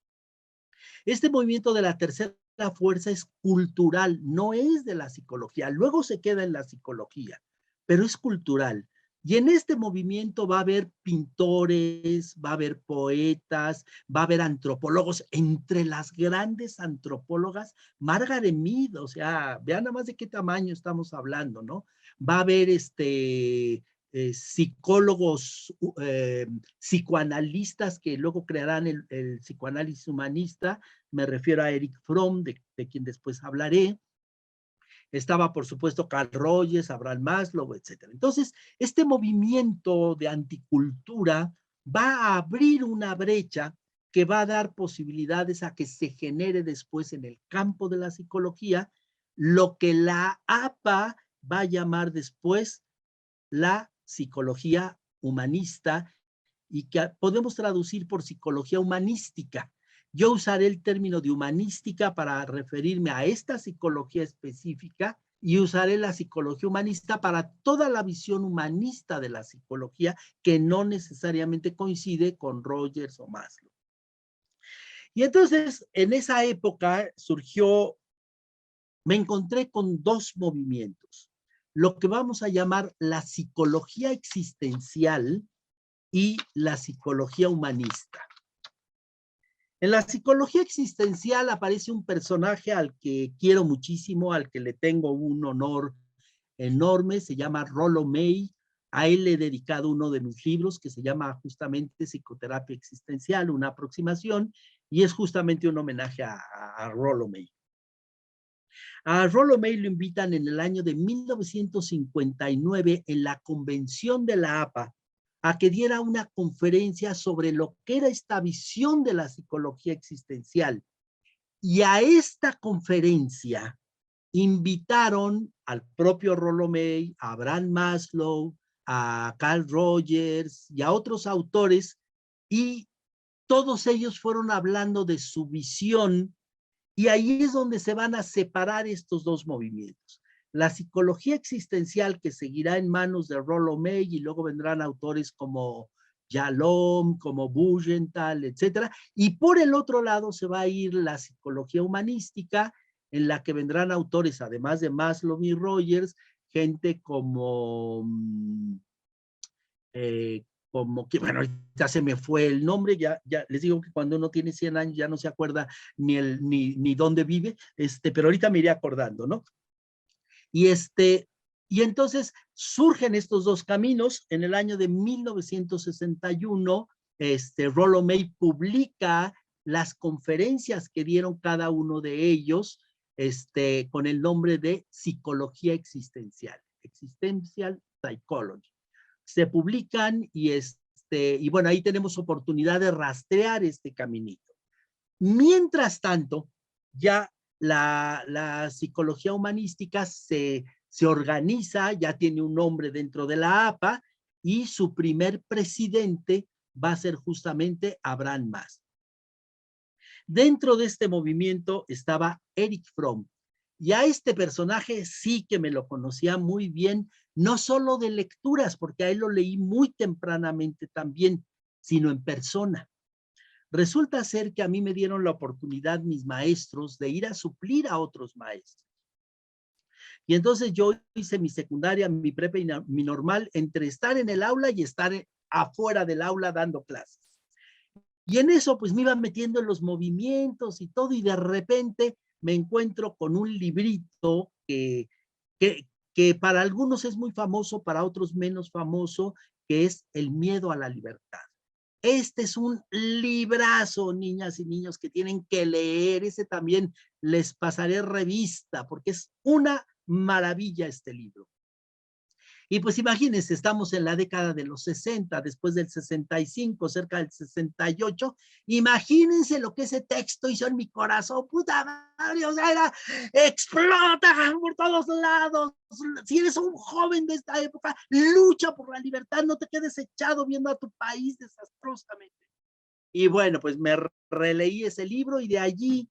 Speaker 4: Este movimiento de la tercera fuerza es cultural, no es de la psicología. Luego se queda en la psicología, pero es cultural. Y en este movimiento va a haber pintores, va a haber poetas, va a haber antropólogos. Entre las grandes antropólogas, Margaret Mead, o sea, vean nada más de qué tamaño estamos hablando, ¿no? Va a haber psicólogos, psicoanalistas que luego crearán el psicoanálisis humanista. Me refiero a Erich Fromm, de quien después hablaré. Estaba, por supuesto, Carl Rogers, Abraham Maslow, etc. Entonces, este movimiento de anticultura va a abrir una brecha que va a dar posibilidades a que se genere después en el campo de la psicología lo que la APA va a llamar después la psicología humanista, y que podemos traducir por psicología humanística. Yo usaré el término de humanística para referirme a esta psicología específica, y usaré la psicología humanista para toda la visión humanista de la psicología, que no necesariamente coincide con Rogers o Maslow. Y entonces, en esa época me encontré con dos movimientos, lo que vamos a llamar la psicología existencial y la psicología humanista. En la psicología existencial aparece un personaje al que quiero muchísimo, al que le tengo un honor enorme, se llama Rollo May. A él le he dedicado uno de mis libros que se llama justamente Psicoterapia Existencial, una aproximación, y es justamente un homenaje a Rollo May. A Rollo May lo invitan en el año de 1959 en la convención de la APA a que diera una conferencia sobre lo que era esta visión de la psicología existencial. Y a esta conferencia invitaron al propio Rollo May, a Abraham Maslow, a Carl Rogers y a otros autores, y todos ellos fueron hablando de su visión, y ahí es donde se van a separar estos dos movimientos. La psicología existencial, que seguirá en manos de Rollo May, y luego vendrán autores como Yalom, como Bugenthal, etcétera. Y por el otro lado se va a ir la psicología humanística, en la que vendrán autores, además de Maslow y Rogers, gente como que, bueno, ya se me fue el nombre, ya les digo que cuando uno tiene 100 años ya no se acuerda ni dónde vive, pero ahorita me iré acordando, ¿no? Y entonces surgen estos dos caminos. En el año de 1961, Rollo May publica las conferencias que dieron cada uno de ellos, con el nombre de Psicología Existencial, Existential Psychology. Se publican y bueno, ahí tenemos oportunidad de rastrear este caminito. Mientras tanto, ya la psicología humanística se organiza, ya tiene un nombre dentro de la APA, y su primer presidente va a ser justamente Abraham Maslow. Dentro de este movimiento estaba Erich Fromm, y a este personaje sí que me lo conocía muy bien, no solo de lecturas, porque a él lo leí muy tempranamente también, sino en persona. Resulta ser que a mí me dieron la oportunidad mis maestros de ir a suplir a otros maestros. Y entonces yo hice mi secundaria, mi prepa y mi normal, entre estar en el aula y estar afuera del aula dando clases. Y en eso pues me iban metiendo en los movimientos y todo, y de repente me encuentro con un librito que para algunos es muy famoso, para otros menos famoso, que es El miedo a la libertad. Este es un librazo, niñas y niños, que tienen que leer. Ese también les pasaré revista, porque es una maravilla este libro. Y pues imagínense, estamos en la década de los 60, después del 65, cerca del 68. Imagínense lo que ese texto hizo en mi corazón. Puta madre, o sea, explota por todos lados. Si eres un joven de esta época, lucha por la libertad, no te quedes echado viendo a tu país desastrosamente. Y bueno, pues me releí ese libro, y de allí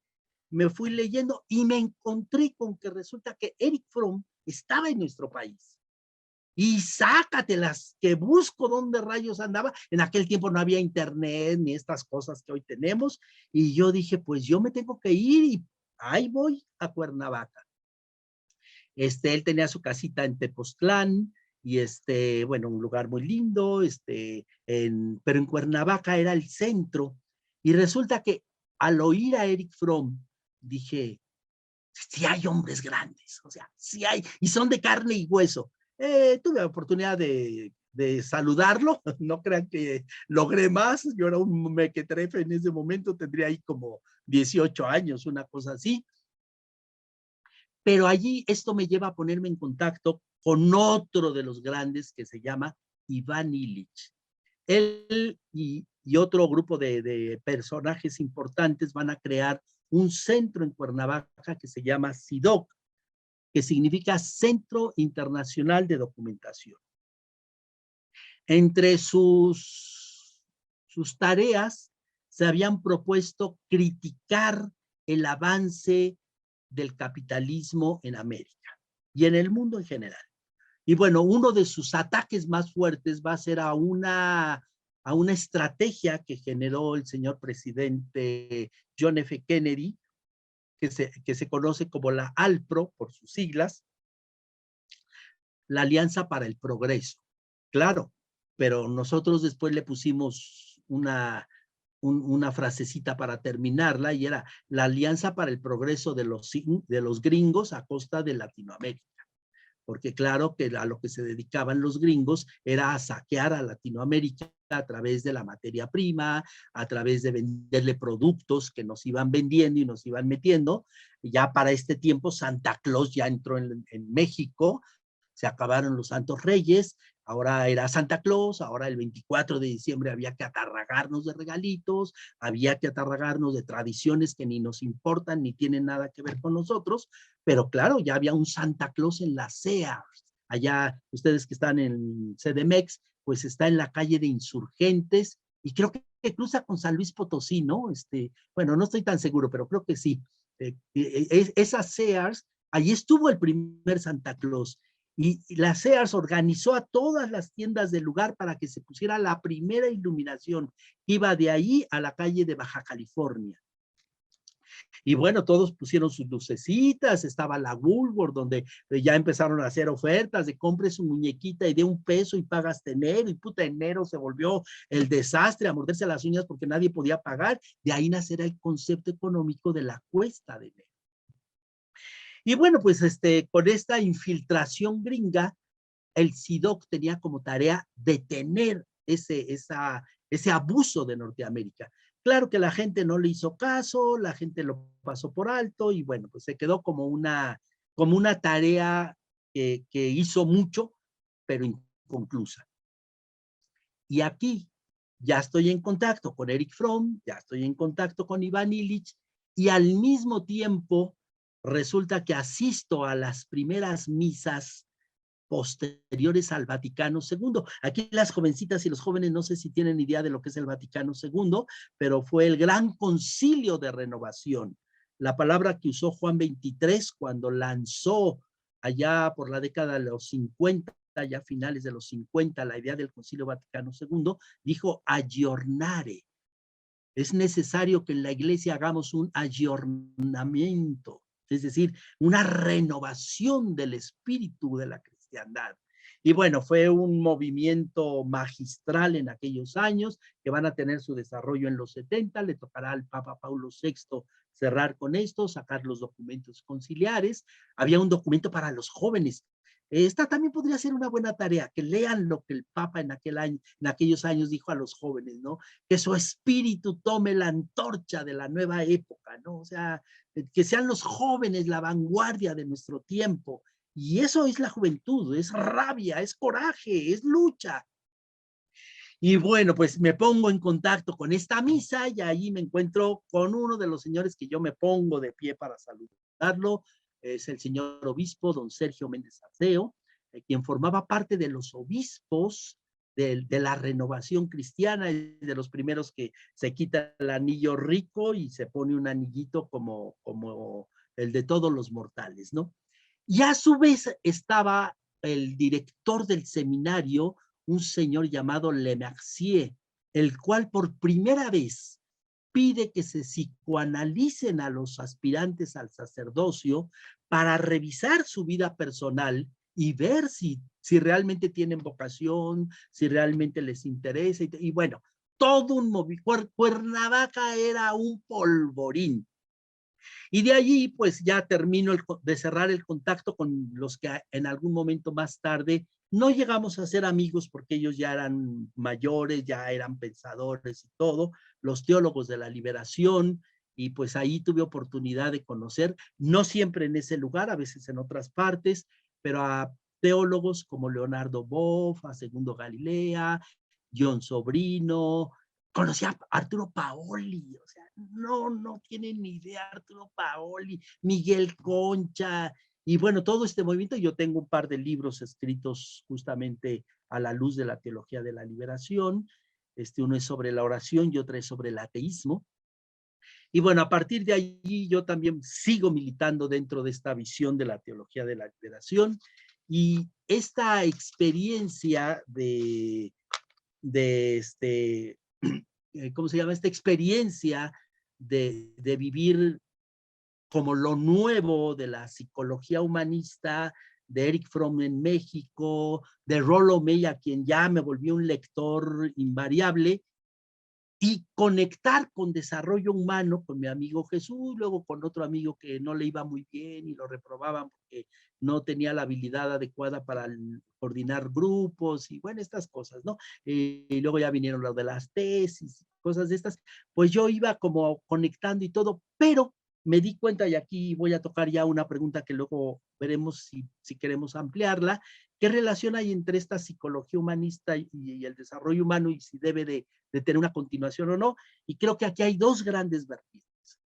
Speaker 4: me fui leyendo, y me encontré con que resulta que Erich Fromm estaba en nuestro país. y sácatelas, que busco dónde rayos andaba. En aquel tiempo no había internet ni estas cosas que hoy tenemos, y yo dije, pues yo me tengo que ir, y ahí voy a Cuernavaca. Él tenía su casita en Tepoztlán, y bueno, un lugar muy lindo, pero en Cuernavaca era el centro, y resulta que al oír a Erich Fromm, dije, sí hay hombres grandes, o sea, sí hay, y son de carne y hueso. Tuve la oportunidad de saludarlo, no crean que logré más, yo era un mequetrefe en ese momento, tendría ahí como 18 años, una cosa así. Pero allí esto me lleva a ponerme en contacto con otro de los grandes que se llama Iván Illich. Él y otro grupo de personajes importantes van a crear un centro en Cuernavaca que se llama CIDOC, que significa Centro Internacional de Documentación. Entre sus tareas se habían propuesto criticar el avance del capitalismo en América y en el mundo en general. Y bueno, uno de sus ataques más fuertes va a ser a una estrategia que generó el señor presidente John F. Kennedy, que se conoce como la ALPRO por sus siglas, la Alianza para el Progreso. Claro, pero nosotros después le pusimos una frasecita para terminarla, y era la Alianza para el Progreso de los gringos a costa de Latinoamérica. Porque claro que a lo que se dedicaban los gringos era a saquear a Latinoamérica a través de la materia prima, a través de venderle productos que nos iban vendiendo y nos iban metiendo. Ya para este tiempo Santa Claus ya entró en México, se acabaron los Santos Reyes, ahora era Santa Claus, ahora el 24 de diciembre había que atarragarnos de regalitos, había que atarragarnos de tradiciones que ni nos importan ni tienen nada que ver con nosotros, pero claro, ya había un Santa Claus en la Sears. Allá, ustedes que están en CDMX, pues está en la calle de Insurgentes, y creo que cruza con San Luis Potosí, ¿no? Bueno, no estoy tan seguro, pero creo que sí. Esa Sears, allí estuvo el primer Santa Claus. Y la Sears organizó a todas las tiendas del lugar para que se pusiera la primera iluminación que iba de ahí a la calle de Baja California. Y bueno, todos pusieron sus lucecitas, estaba la Woolworth, donde ya empezaron a hacer ofertas de compre su muñequita y de $1 y pagas enero, y puta, enero se volvió el desastre, a morderse las uñas porque nadie podía pagar. De ahí nacerá el concepto económico de la cuesta de enero. Y bueno, pues con esta infiltración gringa, el CIDOC tenía como tarea detener ese abuso de Norteamérica. Claro que la gente no le hizo caso, la gente lo pasó por alto, y bueno, pues se quedó como una tarea que hizo mucho, pero inconclusa. Y aquí ya estoy en contacto con Erich Fromm, ya estoy en contacto con Iván Illich, y al mismo tiempo resulta que asisto a las primeras misas posteriores al Vaticano II. Aquí las jovencitas y los jóvenes no sé si tienen idea de lo que es el Vaticano II, pero fue el gran concilio de renovación. La palabra que usó Juan XXIII cuando lanzó allá por la década de los 50, ya finales de los 50, la idea del Concilio Vaticano II, dijo aggiornare. Es necesario que en la iglesia hagamos un aggiornamiento, es decir, una renovación del espíritu de la cristiandad. Y bueno, fue un movimiento magistral en aquellos años, que van a tener su desarrollo en los 70, le tocará al Papa Paulo VI cerrar con esto, sacar los documentos conciliares. Había un documento para los jóvenes. Esta también podría ser una buena tarea, que lean lo que el Papa en aquellos años dijo a los jóvenes, ¿no? Que su espíritu tome la antorcha de la nueva época, ¿no? O sea, que sean los jóvenes la vanguardia de nuestro tiempo. Y eso es la juventud, es rabia, es coraje, es lucha. Y bueno, pues me pongo en contacto con esta misa, y ahí me encuentro con uno de los señores que yo me pongo de pie para saludarlo. Es el señor obispo, don Sergio Méndez Arceo, quien formaba parte de los obispos de la renovación cristiana, de los primeros que se quita el anillo rico y se pone un anillito como el de todos los mortales, ¿no? Y a su vez estaba el director del seminario, un señor llamado Lemercier, el cual por primera vez pide que se psicoanalicen a los aspirantes al sacerdocio para revisar su vida personal y ver si realmente tienen vocación, si realmente les interesa. Y bueno, todo un movimiento. Cuernavaca era un polvorín. Y de allí, pues ya termino de cerrar el contacto con los que en algún momento más tarde no llegamos a ser amigos porque ellos ya eran mayores, ya eran pensadores y todo, los teólogos de la liberación, y pues ahí tuve oportunidad de conocer, no siempre en ese lugar, a veces en otras partes, pero a teólogos como Leonardo Boff, a Segundo Galilea, John Sobrino, conocí a Arturo Paoli, o sea, no tienen ni idea, Arturo Paoli, Miguel Concha, y bueno, todo este movimiento. Yo tengo un par de libros escritos justamente a la luz de la teología de la liberación, uno es sobre la oración y otro es sobre el ateísmo, y bueno, a partir de allí yo también sigo militando dentro de esta visión de la teología de la liberación, y esta experiencia ¿cómo se llama? Esta experiencia de vivir como lo nuevo de la psicología humanista, de Eric Fromm en México, de Rollo May, a quien ya me volví un lector invariable, y conectar con desarrollo humano, con mi amigo Jesús, luego con otro amigo que no le iba muy bien y lo reprobaban porque no tenía la habilidad adecuada para coordinar grupos y bueno, estas cosas, ¿no? Y luego ya vinieron los de las tesis, cosas de estas, pues yo iba como conectando y todo, pero me di cuenta, y aquí voy a tocar ya una pregunta que luego veremos si queremos ampliarla, ¿qué relación hay entre esta psicología humanista y el desarrollo humano y si debe de tener una continuación o no? Y creo que aquí hay dos grandes vertientes.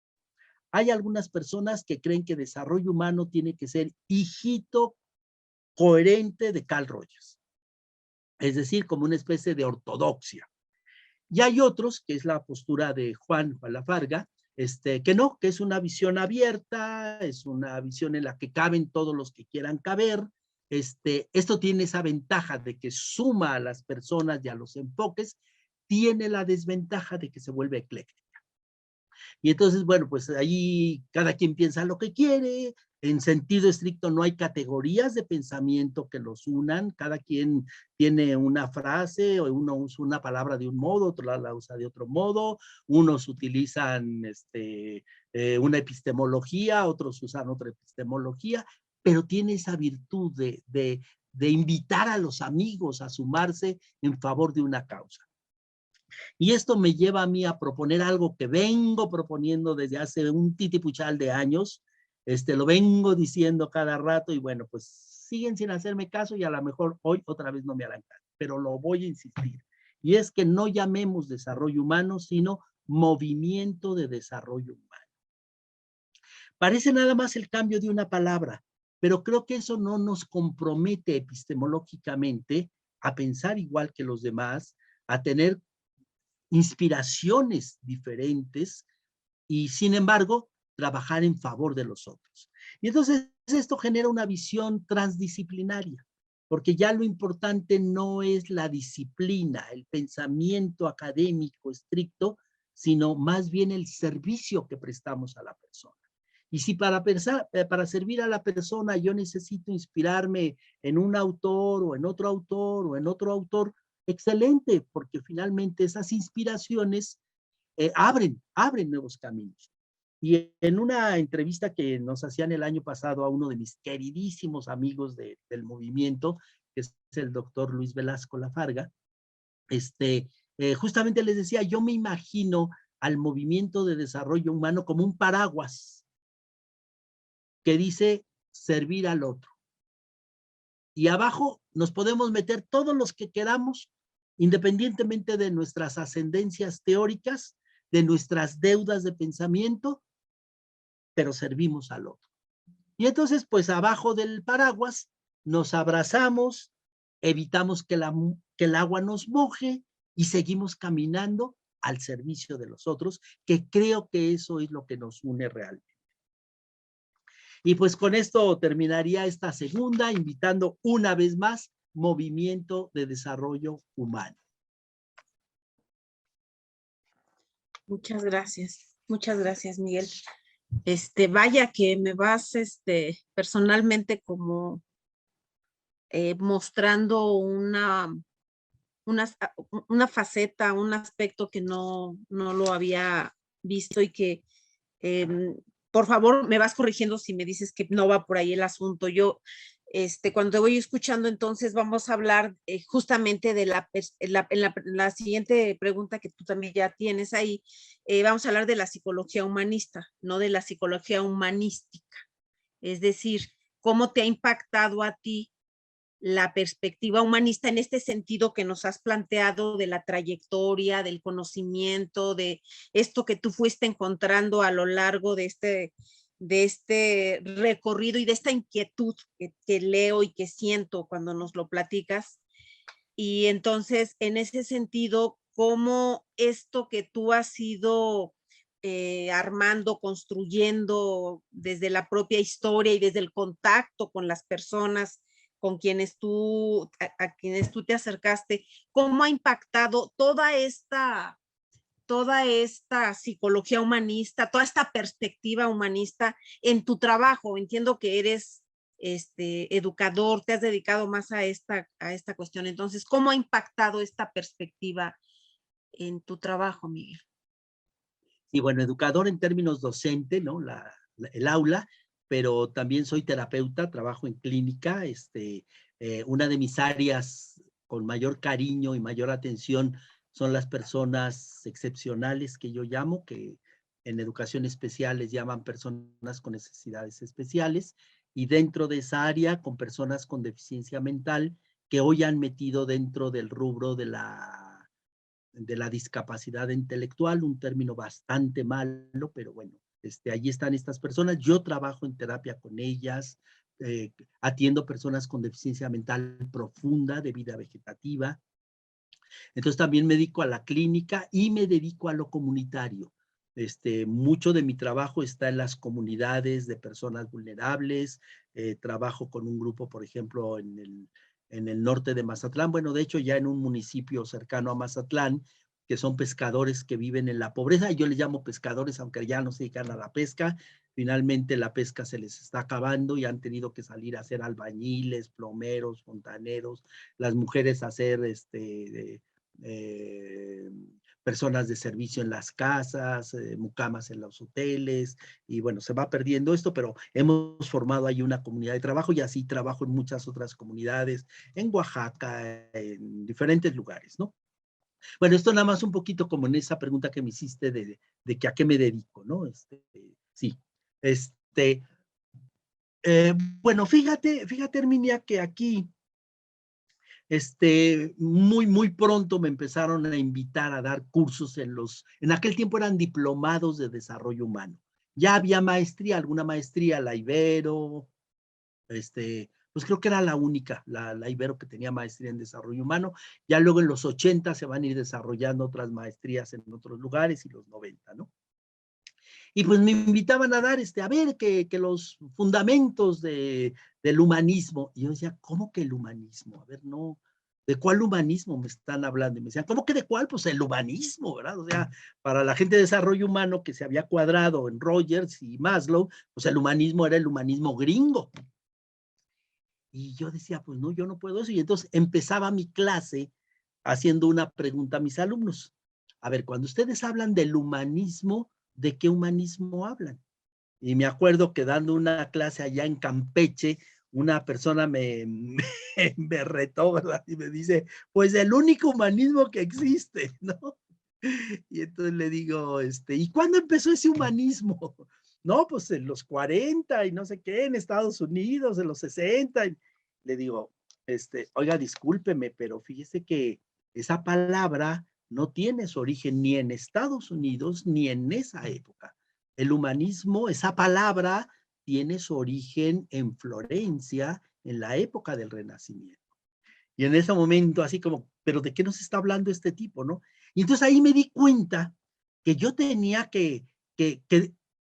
Speaker 4: Hay algunas personas que creen que desarrollo humano tiene que ser hijito coherente de Carl Rogers, es decir, como una especie de ortodoxia. Y hay otros, que es la postura de Juan Lafarga, que no, que es una visión abierta, es una visión en la que caben todos los que quieran caber. Esto tiene esa ventaja de que suma a las personas y a los enfoques, tiene la desventaja de que se vuelve ecléctica. Y entonces, bueno, pues ahí cada quien piensa lo que quiere, en sentido estricto no hay categorías de pensamiento que los unan, cada quien tiene una frase, o uno usa una palabra de un modo, otro la usa de otro modo, unos utilizan una epistemología, otros usan otra epistemología, pero tiene esa virtud de invitar a los amigos a sumarse en favor de una causa. Y esto me lleva a mí a proponer algo que vengo proponiendo desde hace un titipuchal de años, lo vengo diciendo cada rato y bueno, pues siguen sin hacerme caso y a lo mejor hoy otra vez no me harán caso, pero lo voy a insistir. Y es que no llamemos desarrollo humano, sino movimiento de desarrollo humano. Parece nada más el cambio de una palabra, pero creo que eso no nos compromete epistemológicamente a pensar igual que los demás, a tener inspiraciones diferentes y sin embargo trabajar en favor de los otros. Y entonces esto genera una visión transdisciplinaria, porque ya lo importante no es la disciplina, el pensamiento académico estricto, sino más bien el servicio que prestamos a la persona. Y si para servir a la persona yo necesito inspirarme en un autor o en otro autor o en otro autor, excelente, porque finalmente esas inspiraciones abren nuevos caminos. Y en una entrevista que nos hacían el año pasado a uno de mis queridísimos amigos del movimiento, que es el doctor Luis Velasco Lafarga, justamente les decía, yo me imagino al movimiento de desarrollo humano como un paraguas que dice servir al otro. Y abajo nos podemos meter todos los que queramos, independientemente de nuestras ascendencias teóricas, de nuestras deudas de pensamiento, pero servimos al otro. Y entonces, pues abajo del paraguas nos abrazamos, evitamos que el agua nos moje y seguimos caminando al servicio de los otros, que creo que eso es lo que nos une realmente. Y pues con esto terminaría esta segunda, invitando una vez más Movimiento de Desarrollo Humano.
Speaker 2: Muchas gracias, Miguel. Vaya que me vas, personalmente como mostrando una faceta, un aspecto que no lo había visto y que, por favor, me vas corrigiendo si me dices que no va por ahí el asunto. Yo, cuando te voy escuchando, entonces vamos a hablar justamente de la siguiente pregunta que tú también ya tienes ahí. Vamos a hablar de la psicología humanista, no de la psicología humanística. Es decir, cómo te ha impactado a ti la perspectiva humanista en este sentido que nos has planteado de la trayectoria, del conocimiento, de esto que tú fuiste encontrando a lo largo de este recorrido y de esta inquietud que leo y que siento cuando nos lo platicas. Y entonces, en ese sentido, cómo esto que tú has ido armando, construyendo desde la propia historia y desde el contacto con las personas con quienes a quienes tú te acercaste, cómo ha impactado toda esta psicología humanista, toda esta perspectiva humanista en tu trabajo. Entiendo que eres educador, te has dedicado más a esta cuestión. Entonces, ¿cómo ha impactado esta perspectiva en tu trabajo, Miguel?
Speaker 4: Y bueno, educador en términos docente, ¿no? El aula, pero también soy terapeuta, trabajo en clínica. Una de mis áreas con mayor cariño y mayor atención son las personas excepcionales que yo llamo, que en educación especial les llaman personas con necesidades especiales, y dentro de esa área con personas con deficiencia mental que hoy han metido dentro del rubro de la discapacidad intelectual, un término bastante malo, pero bueno, allí están estas personas. Yo trabajo en terapia con ellas, atiendo personas con deficiencia mental profunda de vida vegetativa. Entonces también me dedico a la clínica y me dedico a lo comunitario. Mucho de mi trabajo está en las comunidades de personas vulnerables. Trabajo con un grupo, por ejemplo, en el norte de Mazatlán, bueno, de hecho ya en un municipio cercano a Mazatlán, que son pescadores que viven en la pobreza. Yo les llamo pescadores, aunque ya no se dedican a la pesca. Finalmente la pesca se les está acabando y han tenido que salir a ser albañiles, plomeros, fontaneros, las mujeres a hacer personas de servicio en las casas, mucamas en los hoteles, y bueno, se va perdiendo esto, pero hemos formado ahí una comunidad de trabajo y así trabajo en muchas otras comunidades, en Oaxaca, en diferentes lugares, ¿no? Bueno, esto nada más un poquito como en esa pregunta que me hiciste de que a qué me dedico, ¿no? Sí. Bueno, fíjate, Herminia, que aquí muy pronto me empezaron a invitar a dar cursos en aquel tiempo eran diplomados de desarrollo humano. Ya había maestría, alguna maestría, la Ibero, pues creo que era la única, la Ibero que tenía maestría en desarrollo humano. Ya luego en los 80 se van a ir desarrollando otras maestrías en otros lugares y los 90, ¿no? Y pues me invitaban a dar, a ver, que los fundamentos del humanismo. Y yo decía, ¿cómo que el humanismo? A ver, no, ¿de cuál humanismo me están hablando? Y me decían, ¿cómo que de cuál? Pues el humanismo, ¿verdad? O sea, para la gente de desarrollo humano que se había cuadrado en Rogers y Maslow, pues el humanismo era el humanismo gringo. Y yo decía, pues no, yo no puedo eso. Y entonces empezaba mi clase haciendo una pregunta a mis alumnos. A ver, cuando ustedes hablan del humanismo, ¿de qué humanismo hablan? Y me acuerdo que dando una clase allá en Campeche, una persona me retó, ¿verdad? Y me dice, pues el único humanismo que existe, ¿no? Y entonces le digo, ¿y cuándo empezó ese humanismo? No, pues en los 40 y no sé qué, en Estados Unidos, en los 60. Y le digo, oiga, discúlpeme, pero fíjese que esa palabra no tiene su origen ni en Estados Unidos ni en esa época. El humanismo, esa palabra, tiene su origen en Florencia, en la época del Renacimiento. Y en ese momento, así como, ¿pero de qué nos está hablando este tipo, no? Y entonces ahí me di cuenta que yo tenía que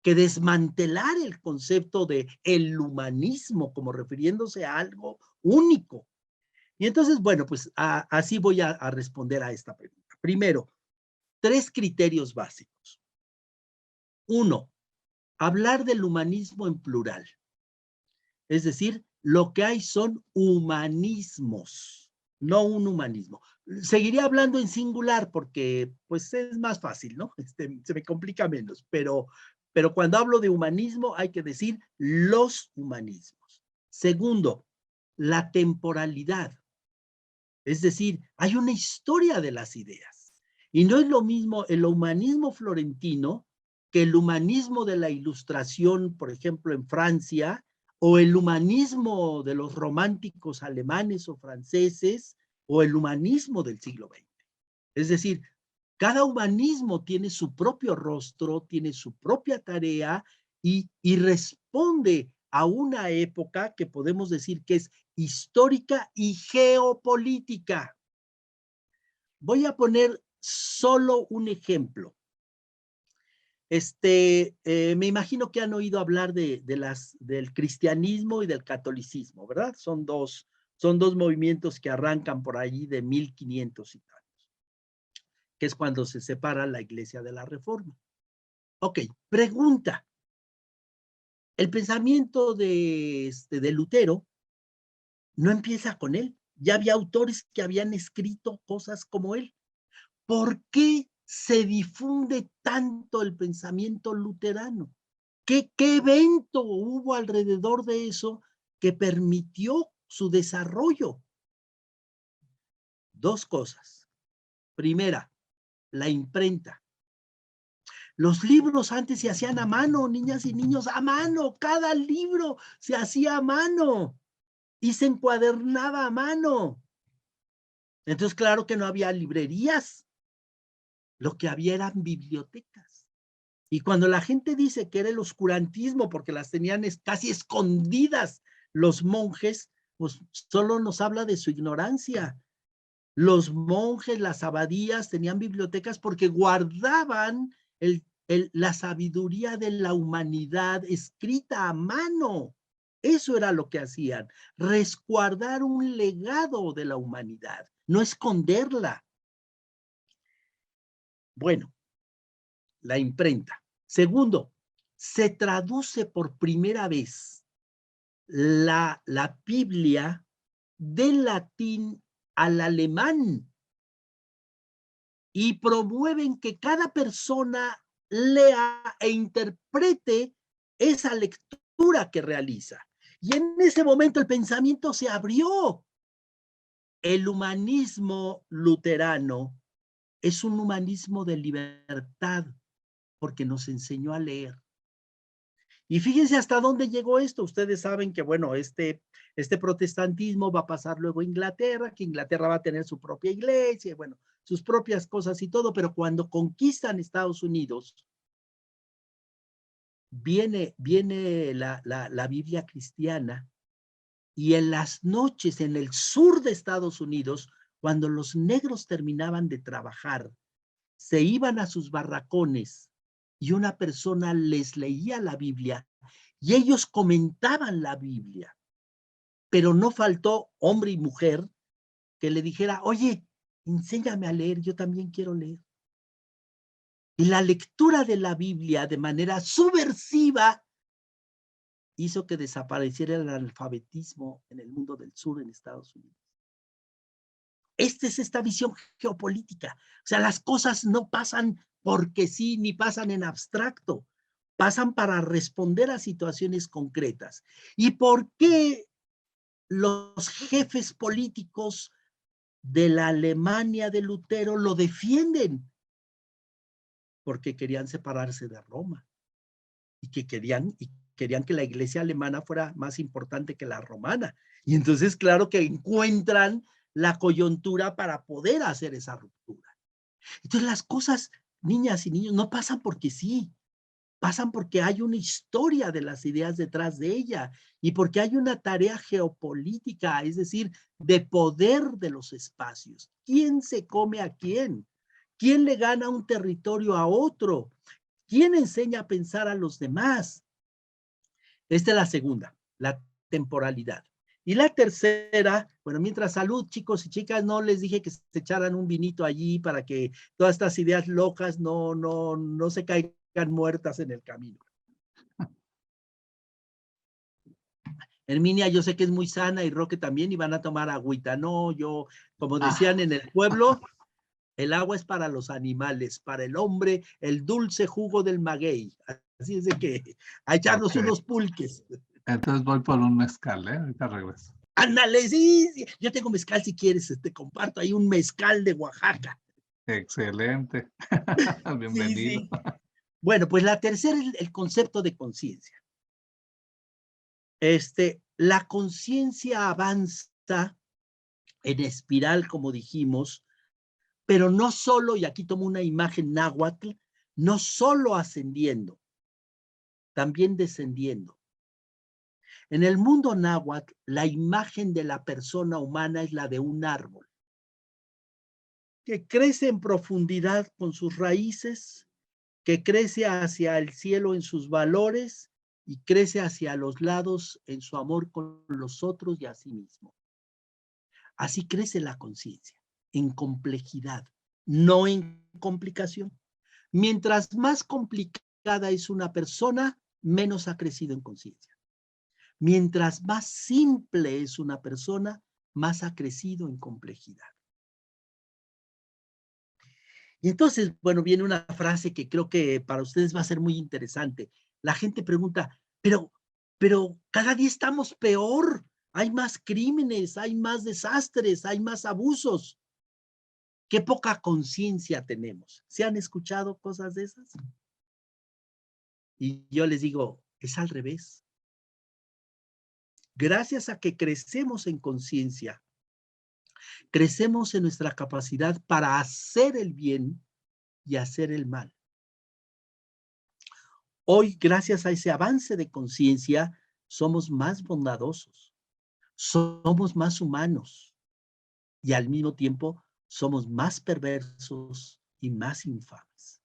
Speaker 4: que desmantelar el concepto de el humanismo como refiriéndose a algo único. Y entonces, bueno, pues así voy a responder a esta pregunta. Primero, 3 criterios básicos. 1, hablar del humanismo en plural. Es decir, lo que hay son humanismos, no un humanismo. Seguiría hablando en singular porque pues es más fácil, ¿no? Se me complica menos, pero cuando hablo de humanismo hay que decir los humanismos. Segundo, la temporalidad. Es decir, hay una historia de las ideas. Y no es lo mismo el humanismo florentino que el humanismo de la Ilustración, por ejemplo, en Francia, o el humanismo de los románticos alemanes o franceses, o el humanismo del siglo XX. Es decir, cada humanismo tiene su propio rostro, tiene su propia tarea y responde a una época que podemos decir que es histórica y geopolítica. Voy a poner solo un ejemplo. Me imagino que han oído hablar del cristianismo y del catolicismo, ¿verdad? Son dos movimientos que arrancan por allí de 1500 y tantos, que es cuando se separa la Iglesia de la Reforma. Ok, pregunta. El pensamiento de Lutero no empieza con él. Ya había autores que habían escrito cosas como él. ¿Por qué se difunde tanto el pensamiento luterano? ¿Qué evento hubo alrededor de eso que permitió su desarrollo? 2 cosas. Primera, la imprenta. Los libros antes se hacían a mano, niñas y niños, a mano. Cada libro se hacía a mano y se encuadernaba a mano. Entonces, claro que no había librerías. Lo que había eran bibliotecas. Y cuando la gente dice que era el oscurantismo porque las tenían casi escondidas los monjes, pues solo nos habla de su ignorancia. Los monjes, las abadías tenían bibliotecas porque guardaban la sabiduría de la humanidad escrita a mano. Eso era lo que hacían, resguardar un legado de la humanidad, no esconderla. Bueno, la imprenta. Segundo, se traduce por primera vez la Biblia del latín al alemán y promueven que cada persona lea e interprete esa lectura que realiza. Y en ese momento el pensamiento se abrió. El humanismo luterano es un humanismo de libertad porque nos enseñó a leer. Y fíjense hasta dónde llegó esto. Ustedes saben que, bueno, este protestantismo va a pasar luego a Inglaterra, que Inglaterra va a tener su propia iglesia, bueno, sus propias cosas y todo, pero cuando conquistan Estados Unidos, viene la Biblia cristiana y en las noches en el sur de Estados Unidos, cuando los negros terminaban de trabajar, se iban a sus barracones y una persona les leía la Biblia y ellos comentaban la Biblia. Pero no faltó hombre y mujer que le dijera, oye, enséñame a leer, yo también quiero leer. Y la lectura de la Biblia de manera subversiva hizo que desapareciera el analfabetismo en el mundo del sur en Estados Unidos. Esta es esta visión geopolítica. O sea, las cosas no pasan porque sí, ni pasan en abstracto. Pasan para responder a situaciones concretas. ¿Y por qué los jefes políticos de la Alemania de Lutero lo defienden? Porque querían separarse de Roma y que querían que la iglesia alemana fuera más importante que la romana. Y entonces, claro que encuentran la coyuntura para poder hacer esa ruptura. Entonces, las cosas, niñas y niños, no pasan porque sí, pasan porque hay una historia de las ideas detrás de ella y porque hay una tarea geopolítica, es decir, de poder de los espacios. ¿Quién se come a quién? ¿Quién le gana un territorio a otro? ¿Quién enseña a pensar a los demás? Esta es la segunda, la temporalidad. Y la tercera, bueno, mientras salud, chicos y chicas, no les dije que se echaran un vinito allí para que todas estas ideas locas no se caigan muertas en el camino. Herminia, yo sé que es muy sana y Roque también, y van a tomar agüita. No, yo, como decían en el pueblo, el agua es para los animales, para el hombre, el dulce jugo del maguey. Así es de que a echarnos unos pulques.
Speaker 3: Entonces voy por un mezcal, ¿eh? Ahorita regreso.
Speaker 4: Ándale, sí, yo tengo mezcal si quieres, te comparto ahí un mezcal de Oaxaca.
Speaker 3: Excelente. Bienvenido.
Speaker 4: Sí. Bueno, pues la tercera es el concepto de conciencia. La conciencia avanza en espiral, como dijimos, pero no solo, y aquí tomo una imagen náhuatl, no solo ascendiendo, también descendiendo. En el mundo náhuatl, la imagen de la persona humana es la de un árbol que crece en profundidad con sus raíces, que crece hacia el cielo en sus valores y crece hacia los lados en su amor con los otros y a sí mismo. Así crece la conciencia, en complejidad, no en complicación. Mientras más complicada es una persona, menos ha crecido en conciencia. Mientras más simple es una persona, más ha crecido en complejidad. Y entonces, bueno, viene una frase que creo que para ustedes va a ser muy interesante. La gente pregunta, pero cada día estamos peor. Hay más crímenes, hay más desastres, hay más abusos. Qué poca conciencia tenemos. ¿Se han escuchado cosas de esas? Y yo les digo, es al revés. Gracias a que crecemos en conciencia, crecemos en nuestra capacidad para hacer el bien y hacer el mal. Hoy, gracias a ese avance de conciencia, somos más bondadosos, somos más humanos y al mismo tiempo somos más perversos y más infames.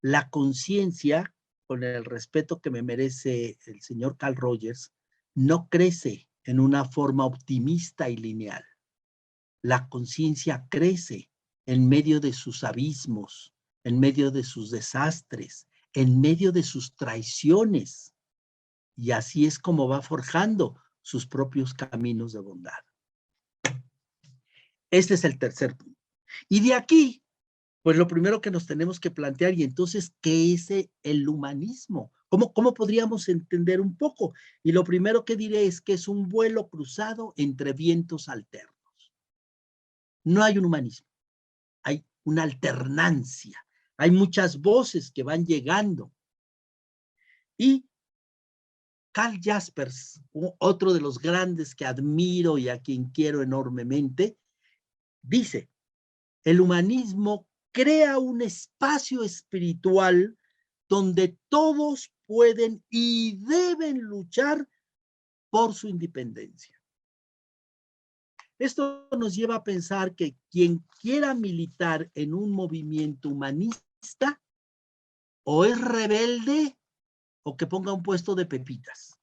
Speaker 4: La conciencia, con el respeto que me merece el señor Carl Rogers, no crece en una forma optimista y lineal. La conciencia crece en medio de sus abismos, en medio de sus desastres, en medio de sus traiciones. Y así es como va forjando sus propios caminos de bondad. Este es el tercer punto. Y de aquí, pues lo primero que nos tenemos que plantear, y entonces, ¿qué es el humanismo? ¿Cómo podríamos entender un poco? Y lo primero que diré es que es un vuelo cruzado entre vientos alternos. No hay un humanismo, hay una alternancia. Hay muchas voces que van llegando. Y Karl Jaspers, otro de los grandes que admiro y a quien quiero enormemente, dice, el humanismo crea un espacio espiritual donde todos pueden y deben luchar por su independencia. Esto nos lleva a pensar que quien quiera militar en un movimiento humanista o es rebelde o que ponga un puesto de pepitas.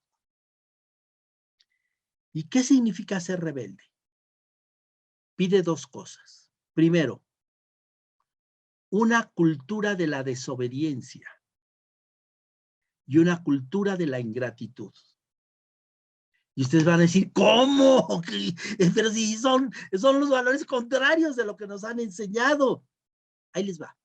Speaker 4: ¿Y qué significa ser rebelde? Pide dos cosas. Primero, una cultura de la desobediencia y una cultura de la ingratitud. Y ustedes van a decir, ¿cómo? Pero si son los valores contrarios de lo que nos han enseñado. Ahí les va.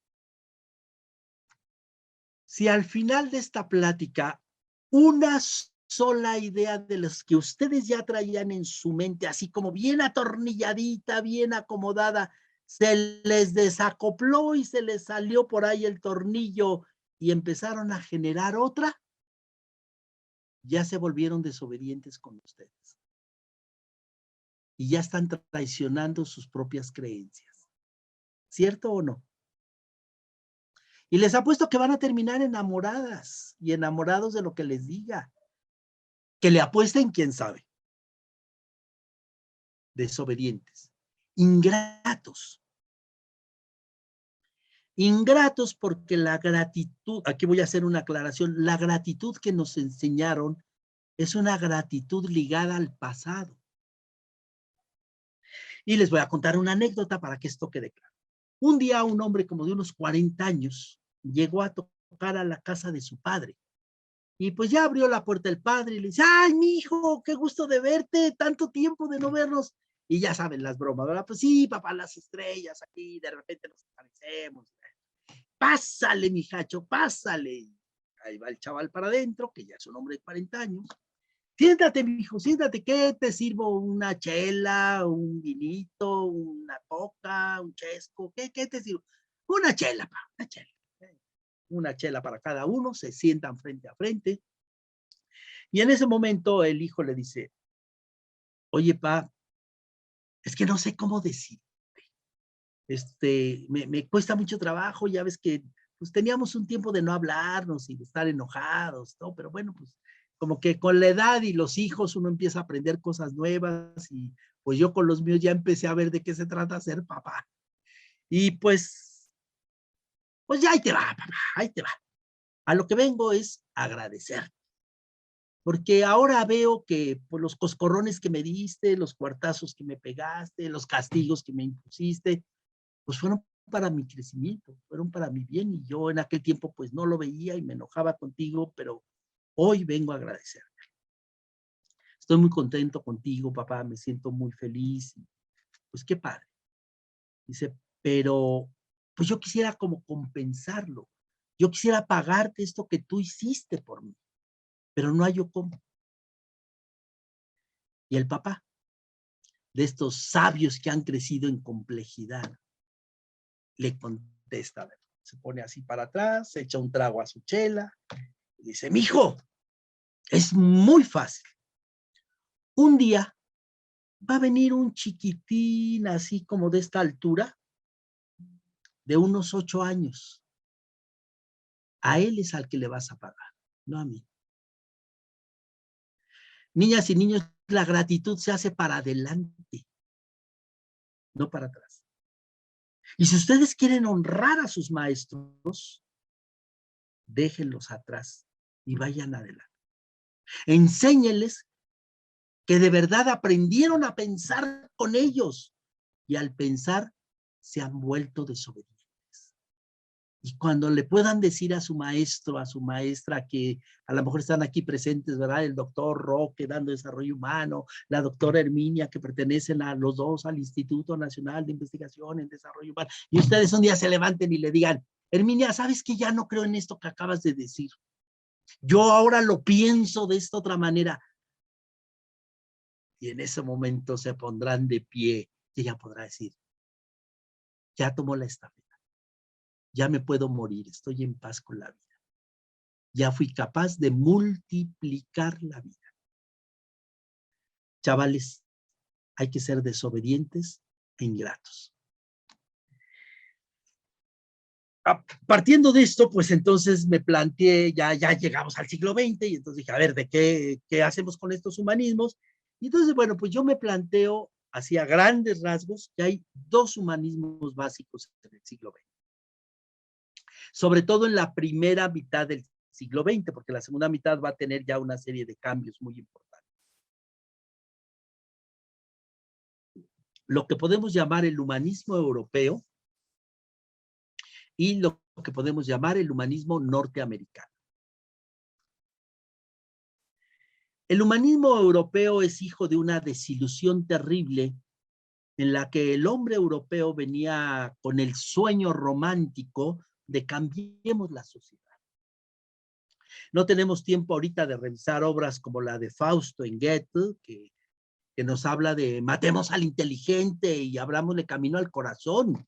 Speaker 4: Si al final de esta plática, una sola idea de las que ustedes ya traían en su mente, así como bien atornilladita, bien acomodada, se les desacopló y se les salió por ahí el tornillo y empezaron a generar otra, ya se volvieron desobedientes con ustedes. Y ya están traicionando sus propias creencias. ¿Cierto o no? Y les apuesto que van a terminar enamoradas y enamorados de lo que les diga. Que le apuesten, quién sabe. Desobedientes, ingratos. Ingratos porque la gratitud, aquí voy a hacer una aclaración, la gratitud que nos enseñaron es una gratitud ligada al pasado. Y les voy a contar una anécdota para que esto quede claro. Un día un hombre como de unos 40 años llegó a tocar a la casa de su padre. Y pues ya abrió la puerta el padre y le dice, ¡ay, mi hijo, qué gusto de verte! Tanto tiempo de no vernos. Y ya saben las bromas, ¿verdad? Pues sí, papá, las estrellas aquí, de repente nos aparecemos. Pásale, mijacho, pásale. Ahí va el chaval para adentro, que ya es un hombre de 40 años. Siéntate, mijo, siéntate. ¿Qué te sirvo? ¿Una chela, un vinito, una coca, un chesco? ¿Qué te sirvo? Una chela, pa, una chela. Una chela para cada uno, se sientan frente a frente. Y en ese momento el hijo le dice, oye, pa, es que no sé cómo decir. Me cuesta mucho trabajo, ya ves que pues teníamos un tiempo de no hablarnos y de estar enojados, ¿no? Pero bueno, pues como que con la edad y los hijos uno empieza a aprender cosas nuevas y pues yo con los míos ya empecé a ver de qué se trata ser papá. Y pues ya ahí te va, papá, ahí te va. A lo que vengo es agradecer. Porque ahora veo que pues, los coscorrones que me diste, los cuartazos que me pegaste, los castigos que me impusiste, pues fueron para mi crecimiento, fueron para mi bien, y yo en aquel tiempo pues no lo veía y me enojaba contigo, pero hoy vengo a agradecer. Estoy muy contento contigo, papá, me siento muy feliz, pues qué padre. Dice, pero pues yo quisiera como compensarlo, yo quisiera pagarte esto que tú hiciste por mí, pero no hay yo cómo. Y el papá, de estos sabios que han crecido en complejidad, le contesta, se pone así para atrás, se echa un trago a su chela, y dice, mijo, es muy fácil. Un día va a venir un chiquitín así como de esta altura, de unos 8 años. A él es al que le vas a pagar, no a mí. Niñas y niños, la gratitud se hace para adelante, no para atrás. Y si ustedes quieren honrar a sus maestros, déjenlos atrás y vayan adelante. Enséñenles que de verdad aprendieron a pensar con ellos y al pensar se han vuelto desobedientes. Y cuando le puedan decir a su maestro, a su maestra, que a lo mejor están aquí presentes, ¿verdad? El doctor Roque dando desarrollo humano, la doctora Herminia, que pertenecen a los dos al Instituto Nacional de Investigación en Desarrollo Humano, y ustedes un día se levanten y le digan, Herminia, ¿sabes que ya no creo en esto que acabas de decir? Yo ahora lo pienso de esta otra manera. Y en ese momento se pondrán de pie y ella podrá decir, ya tomó la estafeta, ya me puedo morir, estoy en paz con la vida. Ya fui capaz de multiplicar la vida. Chavales, hay que ser desobedientes e ingratos. Partiendo de esto, pues entonces me planteé, ya llegamos al siglo XX, y entonces dije, a ver, ¿de qué hacemos con estos humanismos? Y entonces, bueno, pues yo me planteo, así a grandes rasgos, que hay 2 humanismos básicos en el siglo XX. Sobre todo en la primera mitad del siglo XX, porque la segunda mitad va a tener ya una serie de cambios muy importantes. Lo que podemos llamar el humanismo europeo y lo que podemos llamar el humanismo norteamericano. El humanismo europeo es hijo de una desilusión terrible en la que el hombre europeo venía con el sueño romántico de cambiemos la sociedad. No tenemos tiempo ahorita de revisar obras como la de Fausto en Goethe, que nos habla de matemos al inteligente y abramosle camino al corazón.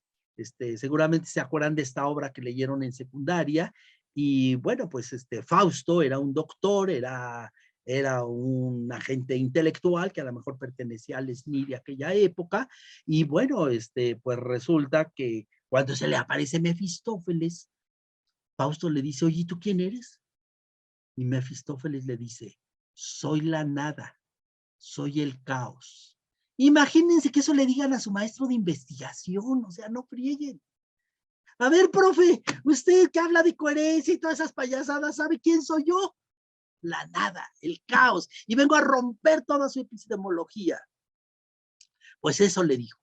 Speaker 4: Seguramente se acuerdan de esta obra que leyeron en secundaria. Y bueno, pues Fausto era un doctor, era un agente intelectual que a lo mejor pertenecía al SNI de aquella época. Y bueno, pues resulta que cuando se le aparece Mefistófeles, Fausto le dice, oye, ¿tú quién eres? Y Mefistófeles le dice, soy la nada, soy el caos. Imagínense que eso le digan a su maestro de investigación, o sea, no frieguen. A ver, profe, usted que habla de coherencia y todas esas payasadas, ¿sabe quién soy yo? La nada, el caos, y vengo a romper toda su epistemología. Pues eso le dijo.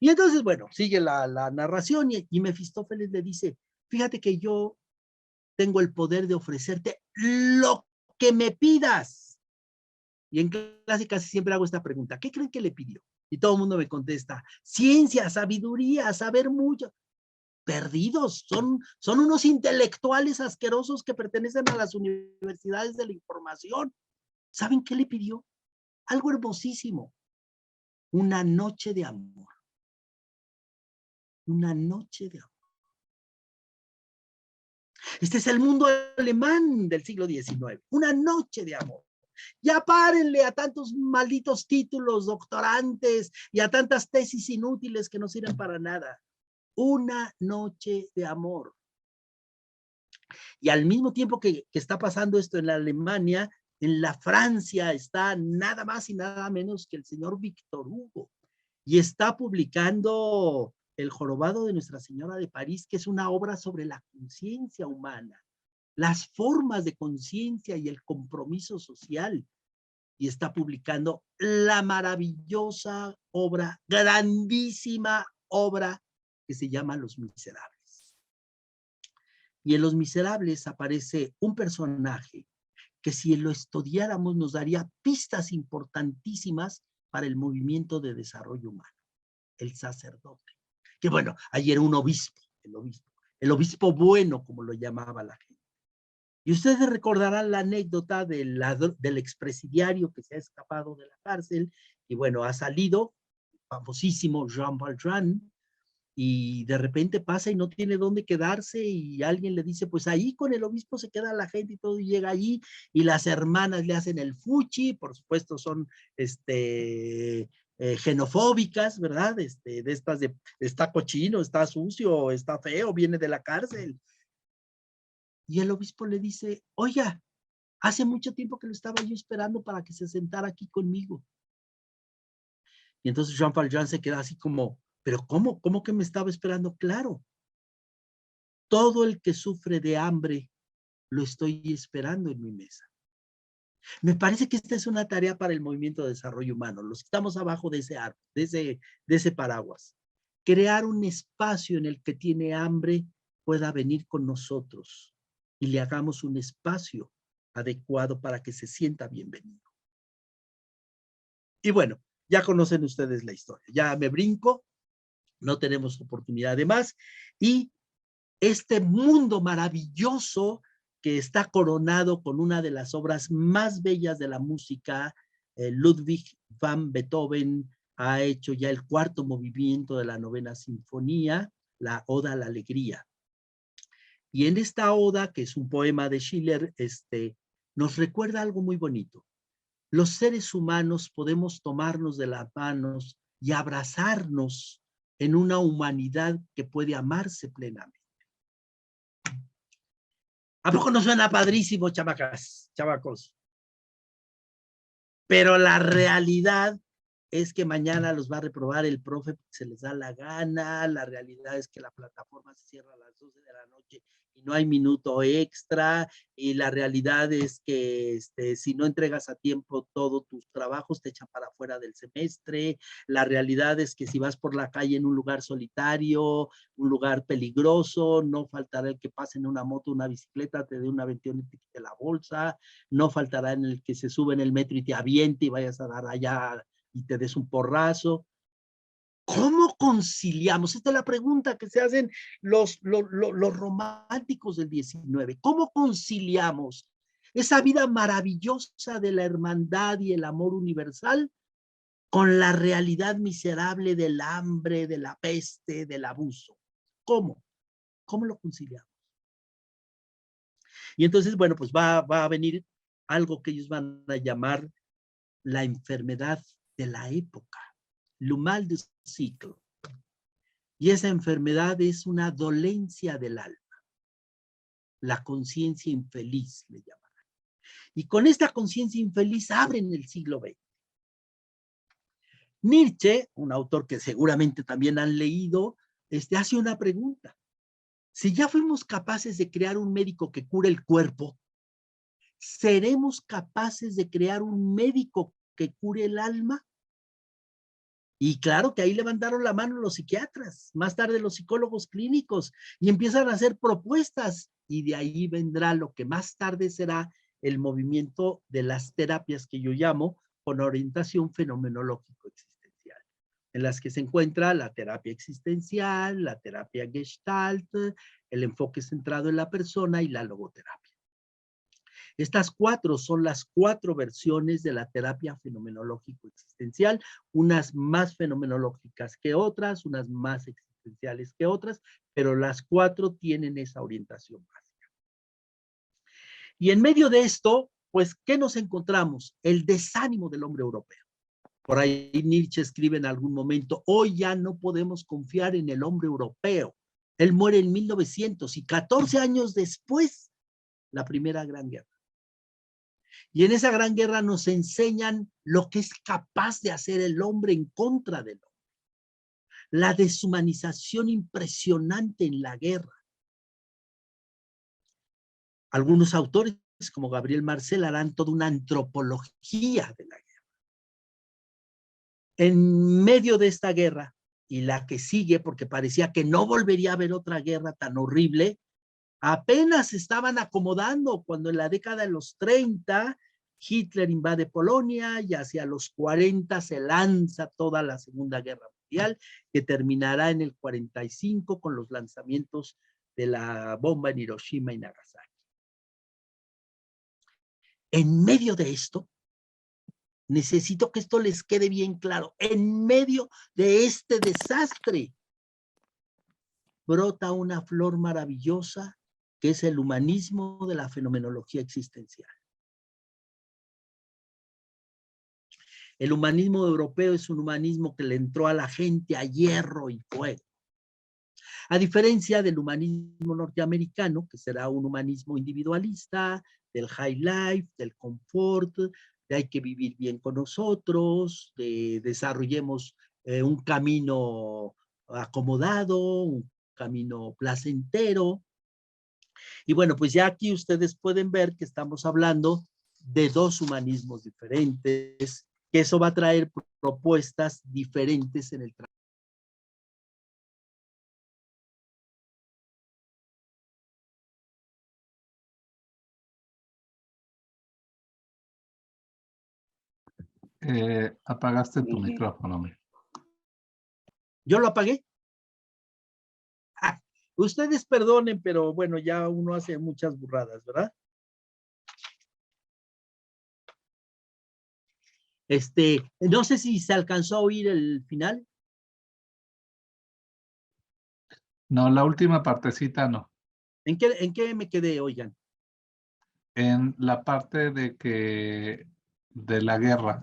Speaker 4: Y entonces, bueno, sigue la narración y Mefistófeles le dice, fíjate que yo tengo el poder de ofrecerte lo que me pidas. Y en clase casi siempre hago esta pregunta, ¿qué creen que le pidió? Y todo el mundo me contesta, ciencia, sabiduría, saber mucho. Perdidos, son unos intelectuales asquerosos que pertenecen a las universidades de la información. ¿Saben qué le pidió? Algo hermosísimo. Una noche de amor. Una noche de amor. Este es el mundo alemán del siglo XIX. Una noche de amor. Ya párenle a tantos malditos títulos, doctorantes y a tantas tesis inútiles que no sirven para nada. Una noche de amor. Y al mismo tiempo que está pasando esto en la Alemania, en la Francia está nada más y nada menos que el señor Víctor Hugo. Y está publicando El jorobado de Nuestra Señora de París, que es una obra sobre la conciencia humana, las formas de conciencia y el compromiso social. Y está publicando la maravillosa obra, grandísima obra que se llama Los Miserables. Y en Los Miserables aparece un personaje que si lo estudiáramos nos daría pistas importantísimas para el movimiento de desarrollo humano, el sacerdote. Que bueno, ayer un obispo, el obispo bueno, como lo llamaba la gente. Y ustedes recordarán la anécdota del expresidiario que se ha escapado de la cárcel y bueno, ha salido, famosísimo Jean Valjean, y de repente pasa y no tiene dónde quedarse y alguien le dice, pues ahí con el obispo se queda la gente y todo, y llega allí y las hermanas le hacen el fuchi, por supuesto son xenofóbicas, ¿verdad? De estas de, está cochino, está sucio, está feo, viene de la cárcel. Y el obispo le dice, oiga, hace mucho tiempo que lo estaba yo esperando para que se sentara aquí conmigo. Y entonces Jean Valjean se queda así como, pero ¿cómo que me estaba esperando? Claro, todo el que sufre de hambre lo estoy esperando en mi mesa. Me parece que esta es una tarea para el movimiento de desarrollo humano, los que estamos abajo de ese árbol, de ese paraguas. Crear un espacio en el que tiene hambre pueda venir con nosotros y le hagamos un espacio adecuado para que se sienta bienvenido. Y bueno, ya conocen ustedes la historia, ya me brinco, no tenemos oportunidad de más, y este mundo maravilloso que está coronado con una de las obras más bellas de la música, Ludwig van Beethoven ha hecho ya el cuarto movimiento de la novena sinfonía, la Oda a la Alegría. Y en esta oda, que es un poema de Schiller, nos recuerda algo muy bonito. Los seres humanos podemos tomarnos de las manos y abrazarnos en una humanidad que puede amarse plenamente. ¿A poco no suena padrísimo, chavacos? Pero la realidad es que mañana los va a reprobar el profe porque se les da la gana, la realidad es que la plataforma se cierra a las 12 de la noche y no hay minuto extra, y la realidad es que si no entregas a tiempo todos tus trabajos te echan para afuera del semestre, la realidad es que si vas por la calle en un lugar solitario, un lugar peligroso, no faltará el que pase en una moto, una bicicleta, te dé un aventón y te quite la bolsa, no faltará en el que se sube en el metro y te aviente y vayas a dar allá y te des un porrazo. ¿Cómo conciliamos? Esta es la pregunta que se hacen los románticos del 19. ¿Cómo conciliamos esa vida maravillosa de la hermandad y el amor universal con la realidad miserable del hambre, de la peste, del abuso? ¿Cómo? ¿Cómo lo conciliamos? Y entonces, bueno, pues va a venir algo que ellos van a llamar la enfermedad de la época, le mal du ciclo. Y esa enfermedad es una dolencia del alma, la conciencia infeliz, le llamarán. Y con esta conciencia infeliz abren el siglo XX. Nietzsche, un autor que seguramente también han leído, hace una pregunta. Si ya fuimos capaces de crear un médico que cure el cuerpo, ¿seremos capaces de crear un médico que cure el alma? Y claro que ahí levantaron la mano los psiquiatras, más tarde los psicólogos clínicos, y empiezan a hacer propuestas, y de ahí vendrá lo que más tarde será el movimiento de las terapias que yo llamo con orientación fenomenológico-existencial, en las que se encuentra la terapia existencial, la terapia gestalt, el enfoque centrado en la persona y la logoterapia. Estas 4 son las 4 versiones de la terapia fenomenológico-existencial, unas más fenomenológicas que otras, unas más existenciales que otras, pero las 4 tienen esa orientación básica. Y en medio de esto, pues, ¿qué nos encontramos? El desánimo del hombre europeo. Por ahí Nietzsche escribe en algún momento, hoy ya no podemos confiar en el hombre europeo. Él muere en 1900 y 14 años después, la Primera Gran Guerra. Y en esa gran guerra nos enseñan lo que es capaz de hacer el hombre en contra del hombre. La deshumanización impresionante en la guerra. Algunos autores, como Gabriel Marcel, harán toda una antropología de la guerra. En medio de esta guerra, y la que sigue, porque parecía que no volvería a haber otra guerra tan horrible, apenas se estaban acomodando cuando en la década de los 30 Hitler invade Polonia y hacia los 40 se lanza toda la Segunda Guerra Mundial, que terminará en el 45 con los lanzamientos de la bomba en Hiroshima y Nagasaki. En medio de esto, necesito que esto les quede bien claro, en medio de este desastre, brota una flor maravillosa que es el humanismo de la fenomenología existencial. El humanismo europeo es un humanismo que le entró a la gente a hierro y fuego. A diferencia del humanismo norteamericano, que será un humanismo individualista, del high life, del confort, de hay que vivir bien con nosotros, de desarrollemos un camino acomodado, un camino placentero. Y bueno, pues ya aquí ustedes pueden ver que estamos hablando de 2 humanismos diferentes, que eso va a traer propuestas diferentes en el trabajo.
Speaker 3: Apagaste tu
Speaker 1: Miguel.
Speaker 3: micrófono.
Speaker 4: ¿Yo lo apagué? Ustedes perdonen, pero bueno, ya uno hace muchas burradas, ¿verdad? No sé si se alcanzó a oír el final.
Speaker 3: No, la última partecita no.
Speaker 4: ¿En qué me quedé, oigan?
Speaker 3: En la parte de la guerra.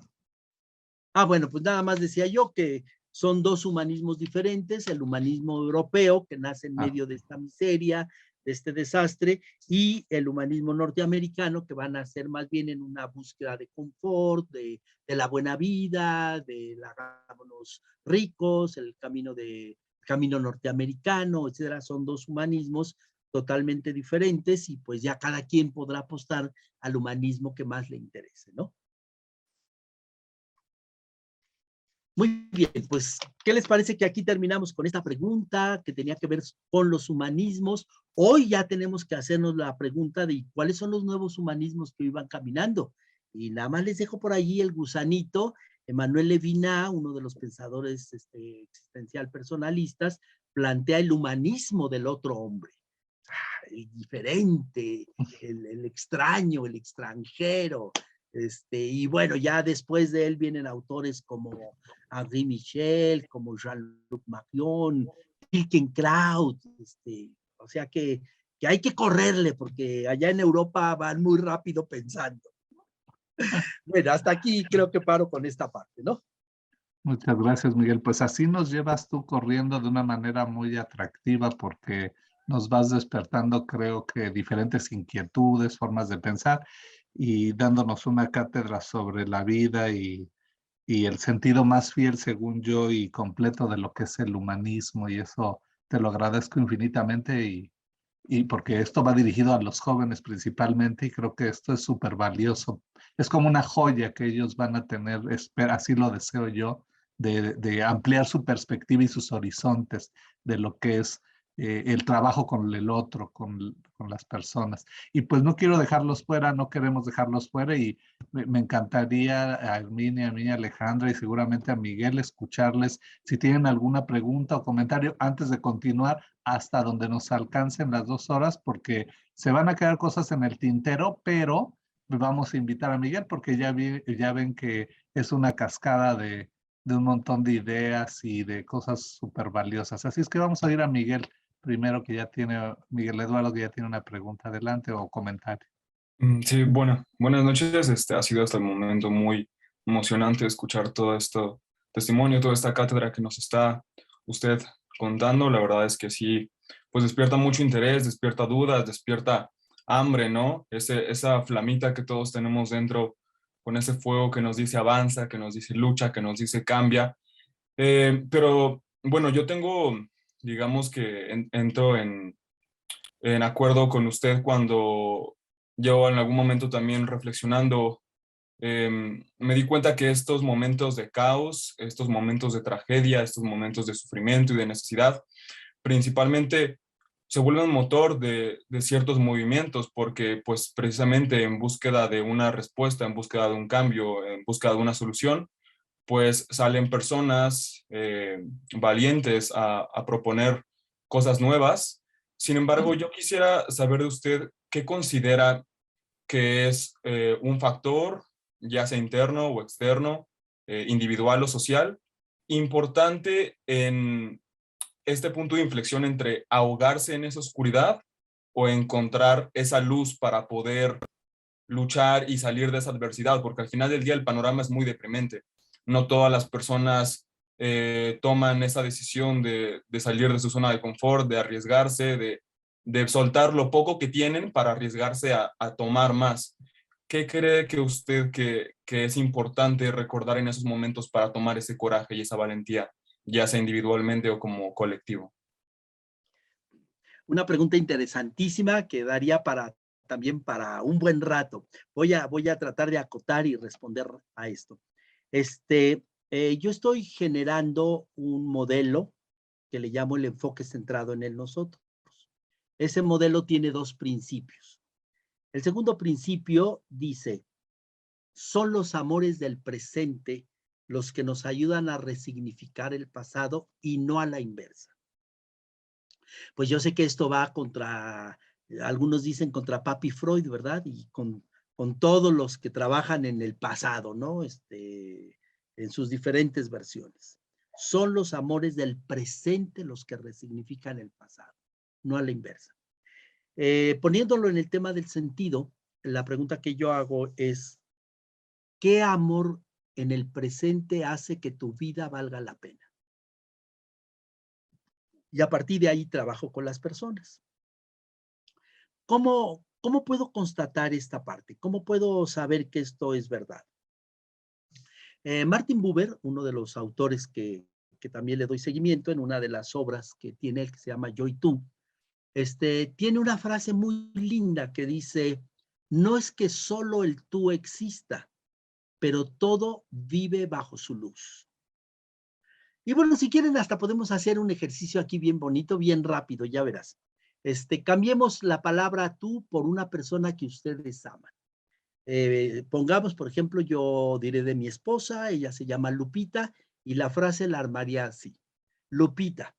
Speaker 4: Bueno, pues nada más decía yo que son 2 humanismos diferentes, el humanismo europeo, que nace en medio de esta miseria, de este desastre, y el humanismo norteamericano, que van a ser más bien en una búsqueda de confort, de la buena vida, de la hagámonos ricos, el camino norteamericano, etcétera. Son 2 humanismos totalmente diferentes y pues ya cada quien podrá apostar al humanismo que más le interese, ¿no? Muy bien, pues, ¿qué les parece que aquí terminamos con esta pregunta que tenía que ver con los humanismos? Hoy ya tenemos que hacernos la pregunta de cuáles son los nuevos humanismos que iban caminando. Y nada más les dejo por allí el gusanito. Emmanuel Levinas, uno de los pensadores existencial personalistas, plantea el humanismo del otro hombre. El diferente, el extraño, el extranjero. Y bueno, ya después de él vienen autores como Henri Michel, como Jean-Luc Marion, Wilkenkraut, o sea que hay que correrle porque allá en Europa van muy rápido pensando. Bueno, hasta aquí creo que paro con esta parte, ¿no?
Speaker 3: Muchas gracias, Miguel. Pues así nos llevas tú corriendo de una manera muy atractiva porque nos vas despertando, creo que diferentes inquietudes, formas de pensar y dándonos una cátedra sobre la vida y el sentido más fiel, según yo, y completo de lo que es el humanismo, y eso te lo agradezco infinitamente y y porque esto va dirigido a los jóvenes principalmente y creo que esto es súper valioso. Es como una joya que ellos van a tener, así lo deseo yo, de ampliar su perspectiva y sus horizontes de lo que es el trabajo con el otro, con las personas. Y pues no quiero dejarlos fuera, no queremos dejarlos fuera y me encantaría a Herminia, a mí, a Alejandra y seguramente a Miguel escucharles si tienen alguna pregunta o comentario antes de continuar hasta donde nos alcancen las 2 horas, porque se van a quedar cosas en el tintero, pero vamos a invitar a Miguel porque ya ven que es una cascada de un montón de ideas y de cosas súper valiosas. Así es que vamos a ir a Miguel primero, que ya tiene, Miguel Eduardo, que ya tiene una pregunta adelante o comentario.
Speaker 6: Sí, bueno, buenas noches. Ha sido hasta el momento muy emocionante escuchar todo esto testimonio, toda esta cátedra que nos está usted contando. La verdad es que sí, pues despierta mucho interés, despierta dudas, despierta hambre, ¿no? Esa flamita que todos tenemos dentro, con ese fuego que nos dice avanza, que nos dice lucha, que nos dice cambia. Pero bueno, yo tengo, digamos que entro en acuerdo con usted cuando yo en algún momento también reflexionando, me di cuenta que estos momentos de caos, estos momentos de tragedia, estos momentos de sufrimiento y de necesidad, principalmente se vuelven motor de ciertos movimientos, porque pues precisamente en búsqueda de una respuesta, en búsqueda de un cambio, en búsqueda de una solución, pues salen personas valientes a proponer cosas nuevas. Sin embargo, yo quisiera saber de usted qué considera que es un factor, ya sea interno o externo, individual o social, importante en este punto de inflexión entre ahogarse en esa oscuridad o encontrar esa luz para poder luchar y salir de esa adversidad, porque al final del día el panorama es muy deprimente. No todas las personas toman esa decisión de salir de su zona de confort, de arriesgarse, de soltar lo poco que tienen para arriesgarse a tomar más. ¿Qué cree que usted que es importante recordar en esos momentos para tomar ese coraje y esa valentía, ya sea individualmente o como colectivo?
Speaker 4: Una pregunta interesantísima que daría también para un buen rato. Voy a tratar de acotar y responder a esto. Yo estoy generando un modelo que le llamo el enfoque centrado en el nosotros. Ese modelo tiene 2 principios. El segundo principio dice, son los amores del presente los que nos ayudan a resignificar el pasado y no a la inversa. Pues yo sé que esto va contra, algunos dicen contra Papi Freud, ¿verdad? Y con todos los que trabajan en el pasado, ¿no? En sus diferentes versiones. Son los amores del presente los que resignifican el pasado, no a la inversa. Poniéndolo en el tema del sentido, la pregunta que yo hago es, ¿qué amor en el presente hace que tu vida valga la pena? Y a partir de ahí trabajo con las personas. ¿Cómo puedo constatar esta parte? ¿Cómo puedo saber que esto es verdad? Martin Buber, uno de los autores que también le doy seguimiento en una de las obras que tiene él, que se llama Yo y Tú, tiene una frase muy linda que dice, no es que solo el tú exista, pero todo vive bajo su luz. Y bueno, si quieren, hasta podemos hacer un ejercicio aquí bien bonito, bien rápido, ya verás. Cambiemos la palabra tú por una persona que ustedes aman. Pongamos, por ejemplo, yo diré de mi esposa, ella se llama Lupita, y la frase la armaría así. Lupita,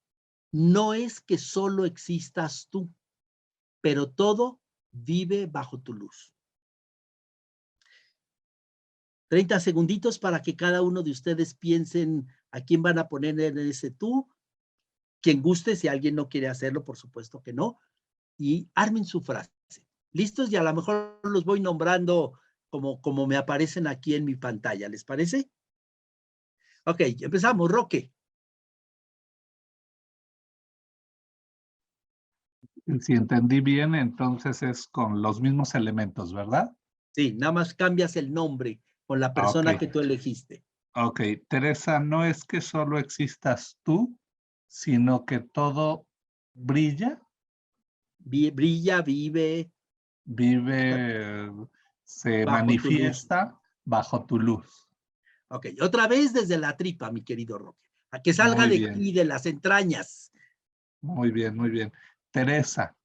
Speaker 4: no es que solo existas tú, pero todo vive bajo tu luz. 30 segunditos para que cada uno de ustedes piensen a quién van a poner en ese tú. Quien guste, si alguien no quiere hacerlo, por supuesto que no. Y armen su frase. ¿Listos? Y a lo mejor los voy nombrando como me aparecen aquí en mi pantalla. ¿Les parece? Ok, empezamos. Roque.
Speaker 3: Si entendí bien, entonces es con los mismos elementos, ¿verdad?
Speaker 4: Sí, nada más cambias el nombre con la persona que tú elegiste.
Speaker 3: Ok, Teresa, no es que solo existas tú, sino que todo brilla.
Speaker 4: Brilla, vive
Speaker 3: Vive, se
Speaker 4: bajo tu luz.
Speaker 3: manifiesta bajo tu luz.
Speaker 4: Ok, otra vez desde la tripa, mi querido Roque. A que salga
Speaker 3: Muy
Speaker 4: de
Speaker 3: bien.
Speaker 4: aquí, de las entrañas.
Speaker 3: Muy bien, muy bien. Teresa,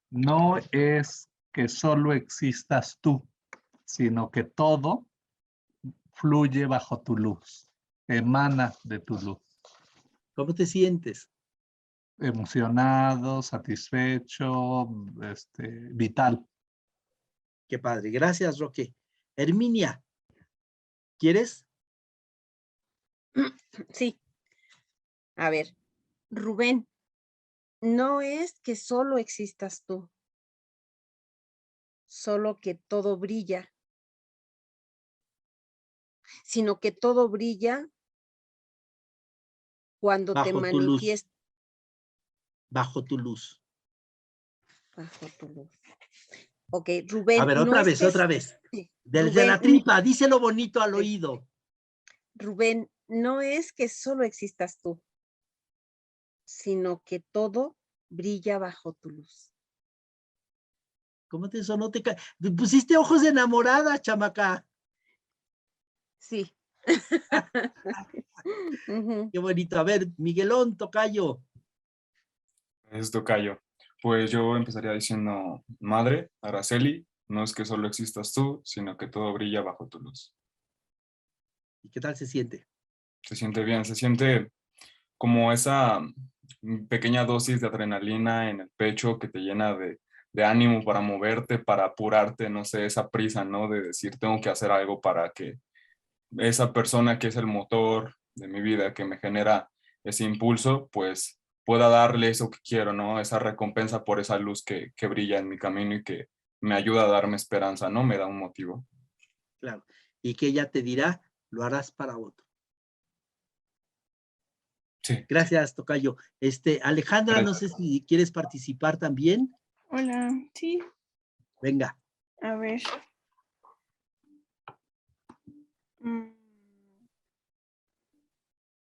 Speaker 3: no es que solo existas tú, sino que todo fluye bajo tu luz, emana de tu luz.
Speaker 4: ¿Cómo te sientes?
Speaker 3: Emocionado, satisfecho, vital.
Speaker 4: Qué padre. Gracias, Roque. Herminia, ¿quieres?
Speaker 2: Sí. A ver, Rubén, no es que solo existas tú, solo que todo brilla, sino que todo brilla cuando te
Speaker 4: Bajo tu luz.
Speaker 2: manifiestas
Speaker 4: Bajo tu luz.
Speaker 2: bajo tu luz. Ok,
Speaker 4: A
Speaker 2: Rubén,
Speaker 4: ver,
Speaker 2: no
Speaker 4: otra
Speaker 2: es
Speaker 4: vez,
Speaker 2: que
Speaker 4: otra vez.
Speaker 2: sí,
Speaker 4: Desde la
Speaker 2: Rubén,
Speaker 4: tripa, díselo bonito al oído.
Speaker 2: Rubén, no es que solo existas tú, sino que todo brilla bajo tu luz.
Speaker 4: ¿Cómo te sonó? Te pusiste ojos de enamorada, chamaca.
Speaker 2: Sí. Ujú.
Speaker 4: Qué bonito. A ver, Miguelón, tocayo.
Speaker 6: Es tocayo. Pues yo empezaría diciendo, madre, Araceli, no es que solo existas tú, sino que todo brilla bajo tu luz.
Speaker 4: ¿Y qué tal se siente?
Speaker 6: Se siente bien, se siente como esa pequeña dosis de adrenalina en el pecho que te llena de ánimo para moverte, para apurarte, no sé, esa prisa, ¿no? De decir, tengo que hacer algo para que esa persona que es el motor de mi vida, que me genera ese impulso, pues pueda darle eso que quiero, ¿no? Esa recompensa por esa luz que brilla en mi camino y que me ayuda a darme esperanza, ¿no? Me da un motivo.
Speaker 4: Claro. Y que ella te dirá, lo harás para otro.
Speaker 6: Sí.
Speaker 4: Gracias, tocayo. Alejandra, no sé si quieres participar también.
Speaker 1: Hola, sí,
Speaker 4: Venga.
Speaker 1: a ver.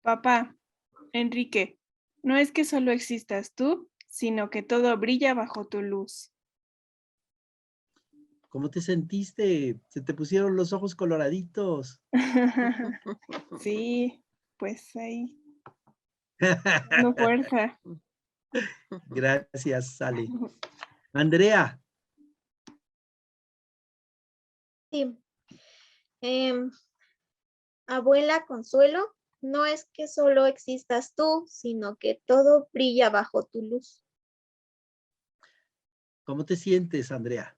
Speaker 1: Papá, Enrique, no es que solo existas tú, sino que todo brilla bajo tu luz.
Speaker 4: ¿Cómo te sentiste? Se te pusieron los ojos coloraditos.
Speaker 1: Sí, pues ahí, no fuerza.
Speaker 4: Gracias, Ale. Andrea,
Speaker 5: Sí. Abuela Consuelo, no es que solo existas tú, sino que todo brilla bajo tu luz.
Speaker 4: ¿cómo te sientes, Andrea?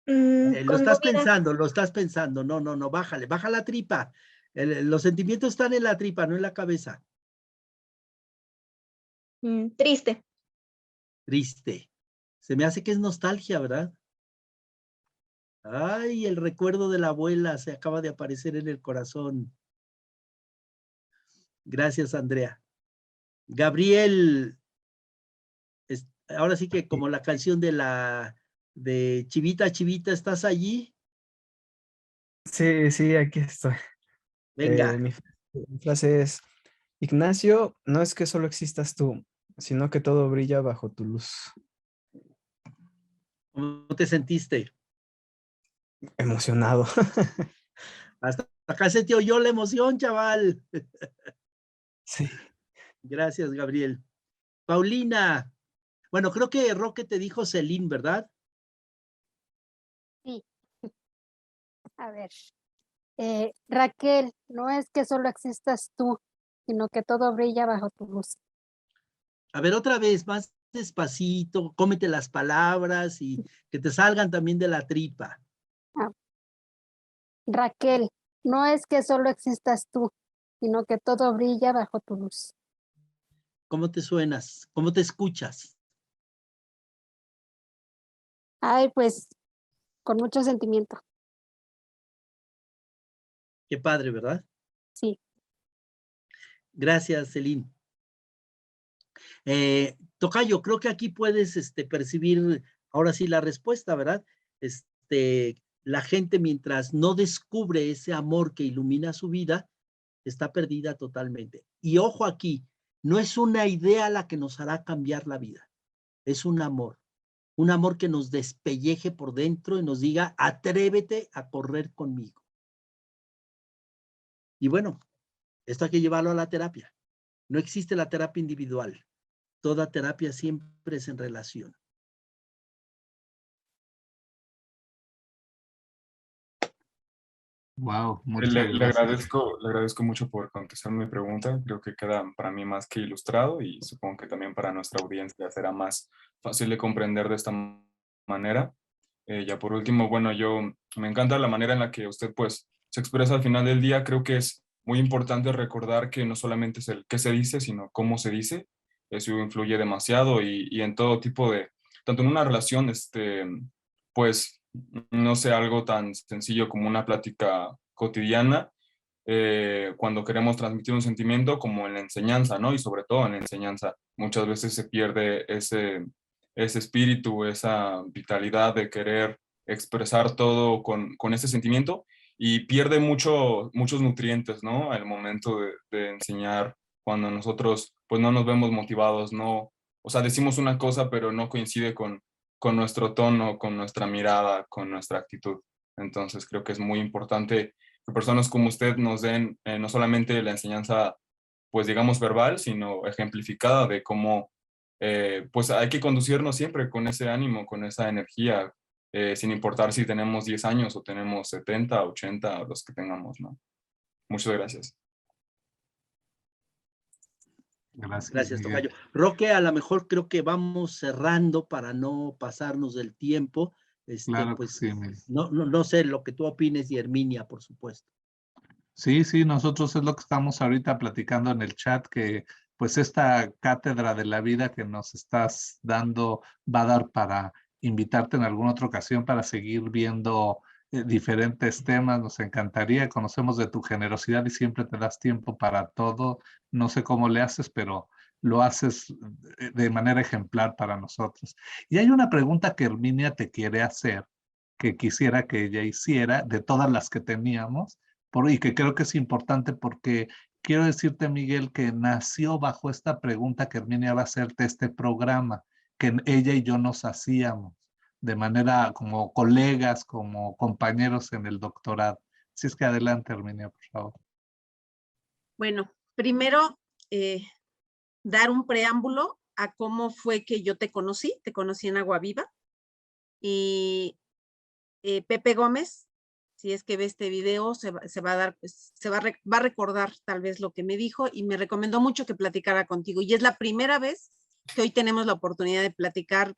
Speaker 4: Lo
Speaker 5: Conmovida.
Speaker 4: estás pensando. No, no, no, bájale, baja la tripa. Los sentimientos están en la tripa, no en la cabeza.
Speaker 5: Triste.
Speaker 4: Triste. Se me hace que es nostalgia, ¿verdad? Ay, el recuerdo de la abuela se acaba de aparecer en el corazón. Gracias, Andrea. Gabriel, ahora sí que como la canción de Chivita, Chivita, ¿estás allí?
Speaker 8: Sí, sí, aquí estoy.
Speaker 4: Venga.
Speaker 8: Mi frase es, Ignacio, no es que solo existas tú, sino que todo brilla bajo tu luz.
Speaker 4: ¿Cómo te sentiste?
Speaker 8: Emocionado.
Speaker 4: Hasta acá se te oyó la emoción, chaval.
Speaker 8: Sí.
Speaker 4: Gracias, Gabriel. Paulina. Bueno, creo que Roque te dijo Celín, ¿verdad?
Speaker 7: Sí. A ver. Raquel, no es que solo existas tú, sino que todo brilla bajo tu luz.
Speaker 4: A ver, otra vez, más despacito, cómete las palabras y que te salgan también de la tripa.
Speaker 7: Raquel, no es que solo existas tú, sino que todo brilla bajo tu luz.
Speaker 4: ¿Cómo te suenas? ¿Cómo te escuchas?
Speaker 7: Ay, pues, con mucho sentimiento.
Speaker 4: Qué padre, ¿verdad?
Speaker 7: Sí.
Speaker 4: Gracias, Celín. Tocayo, creo que aquí puedes percibir ahora sí la respuesta, ¿verdad? La gente mientras no descubre ese amor que ilumina su vida, está perdida totalmente. Y ojo aquí, No es una idea la que nos hará cambiar la vida, es un amor que nos despelleje por dentro y nos diga, atrévete a correr conmigo. Y bueno, esto hay que llevarlo a la terapia. No existe la terapia individual. Toda terapia siempre es en relación.
Speaker 3: Wow, muchas
Speaker 6: Le
Speaker 3: gracias.
Speaker 6: le agradezco mucho por contestar mi pregunta. Creo que queda para mí más que ilustrado y supongo que también para nuestra audiencia será más fácil de comprender de esta manera. Ya por último, bueno, yo me encanta la manera en la que usted pues se expresa al final del día. Creo que es muy importante recordar que no solamente es el qué se dice, sino cómo se dice. Eso influye demasiado y en todo tipo de, tanto en una relación, pues, no sé, algo tan sencillo como una plática cotidiana, cuando queremos transmitir un sentimiento, como en la enseñanza, ¿no? Y sobre todo en la enseñanza, muchas veces se pierde ese espíritu, esa vitalidad de querer expresar todo con ese sentimiento y pierde muchos nutrientes, ¿no? Al momento de enseñar, cuando nosotros pues no nos vemos motivados, no, o sea, decimos una cosa pero no coincide con nuestro tono, con nuestra mirada, con nuestra actitud. Entonces creo que es muy importante que personas como usted nos den no solamente la enseñanza, pues digamos verbal, sino ejemplificada de cómo pues hay que conducirnos siempre con ese ánimo, con esa energía, sin importar si tenemos 10 años o tenemos 70, 80, los que tengamos, ¿no? Muchas gracias.
Speaker 3: Gracias,
Speaker 4: Gracias,
Speaker 3: Miguel.
Speaker 4: tocayo. Roque, a lo mejor creo que vamos cerrando para no pasarnos del tiempo.
Speaker 3: Claro que
Speaker 4: Pues
Speaker 3: sí, Miguel.
Speaker 4: no sé lo que tú opines y Herminia, por supuesto.
Speaker 3: Sí, sí, nosotros es lo que estamos ahorita platicando en el chat, que pues esta cátedra de la vida que nos estás dando va a dar para invitarte en alguna otra ocasión para seguir viendo diferentes temas. Nos encantaría, conocemos de tu generosidad y siempre te das tiempo para todo. No sé cómo le haces, pero lo haces de manera ejemplar para nosotros. Y hay una pregunta que Herminia te quiere hacer, que quisiera que ella hiciera de todas las que teníamos y que creo que es importante porque quiero decirte, Miguel, que nació bajo esta pregunta que Herminia va a hacerte este programa, que ella y yo nos hacíamos de manera como colegas, como compañeros en el doctorado. Si es que adelante, Herminia, por favor.
Speaker 2: Bueno, primero, dar un preámbulo a cómo fue que yo te conocí en Agua Viva. Y Pepe Gómez, si es que ve este video, se va a dar, pues, va a recordar tal vez lo que me dijo y me recomendó mucho que platicara contigo. Y es la primera vez que hoy tenemos la oportunidad de platicar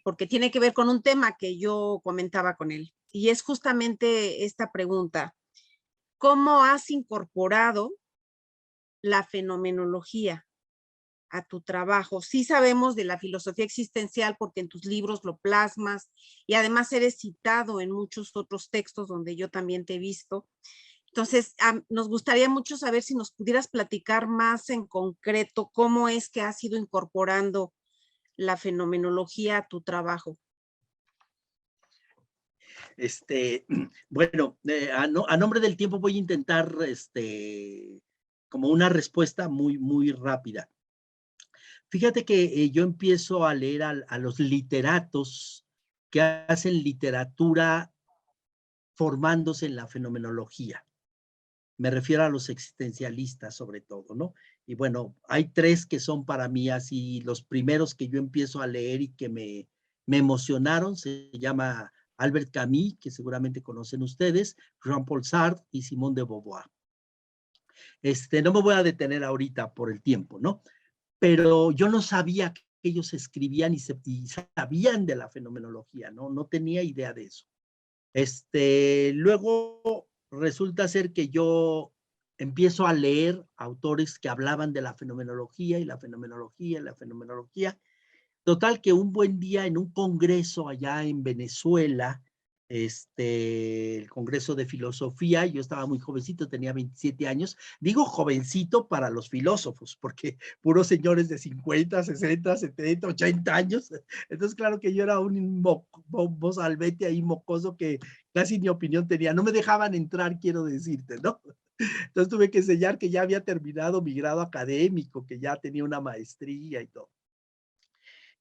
Speaker 2: porque tiene que ver con un tema que yo comentaba con él. Y es justamente esta pregunta: ¿cómo has incorporado la fenomenología a tu trabajo? Sí sabemos de la filosofía existencial porque en tus libros lo plasmas y además eres citado en muchos otros textos donde yo también te he visto. Entonces, nos gustaría mucho saber si nos pudieras platicar más en concreto cómo es que has ido incorporando la fenomenología a tu trabajo.
Speaker 4: Bueno, a nombre del tiempo voy a intentar como una respuesta muy rápida. Fíjate que yo empiezo a leer a los literatos que hacen literatura formándose en la fenomenología. Me refiero a los existencialistas sobre todo, ¿no? Y bueno, hay tres que son para mí así los primeros que yo empiezo a leer y que me emocionaron. Se llama Albert Camus, que seguramente conocen ustedes, Jean-Paul Sartre y Simone de Beauvoir. No me voy a detener ahorita por el tiempo, ¿no? Pero yo no sabía que ellos escribían y sabían de la fenomenología, ¿no? No tenía idea de eso. Luego resulta ser que yo empiezo a leer autores que hablaban de la fenomenología y la fenomenología y la fenomenología. Total que un buen día en un congreso allá en Venezuela, el Congreso de Filosofía, yo estaba muy jovencito, tenía 27 años, digo jovencito para los filósofos, porque puros señores de 50, 60, 70, 80 años, entonces claro que yo era un mozalbete ahí mocoso que casi ni opinión tenía, no me dejaban entrar, quiero decirte, ¿no? Entonces tuve que enseñar que ya había terminado mi grado académico, que ya tenía una maestría y todo.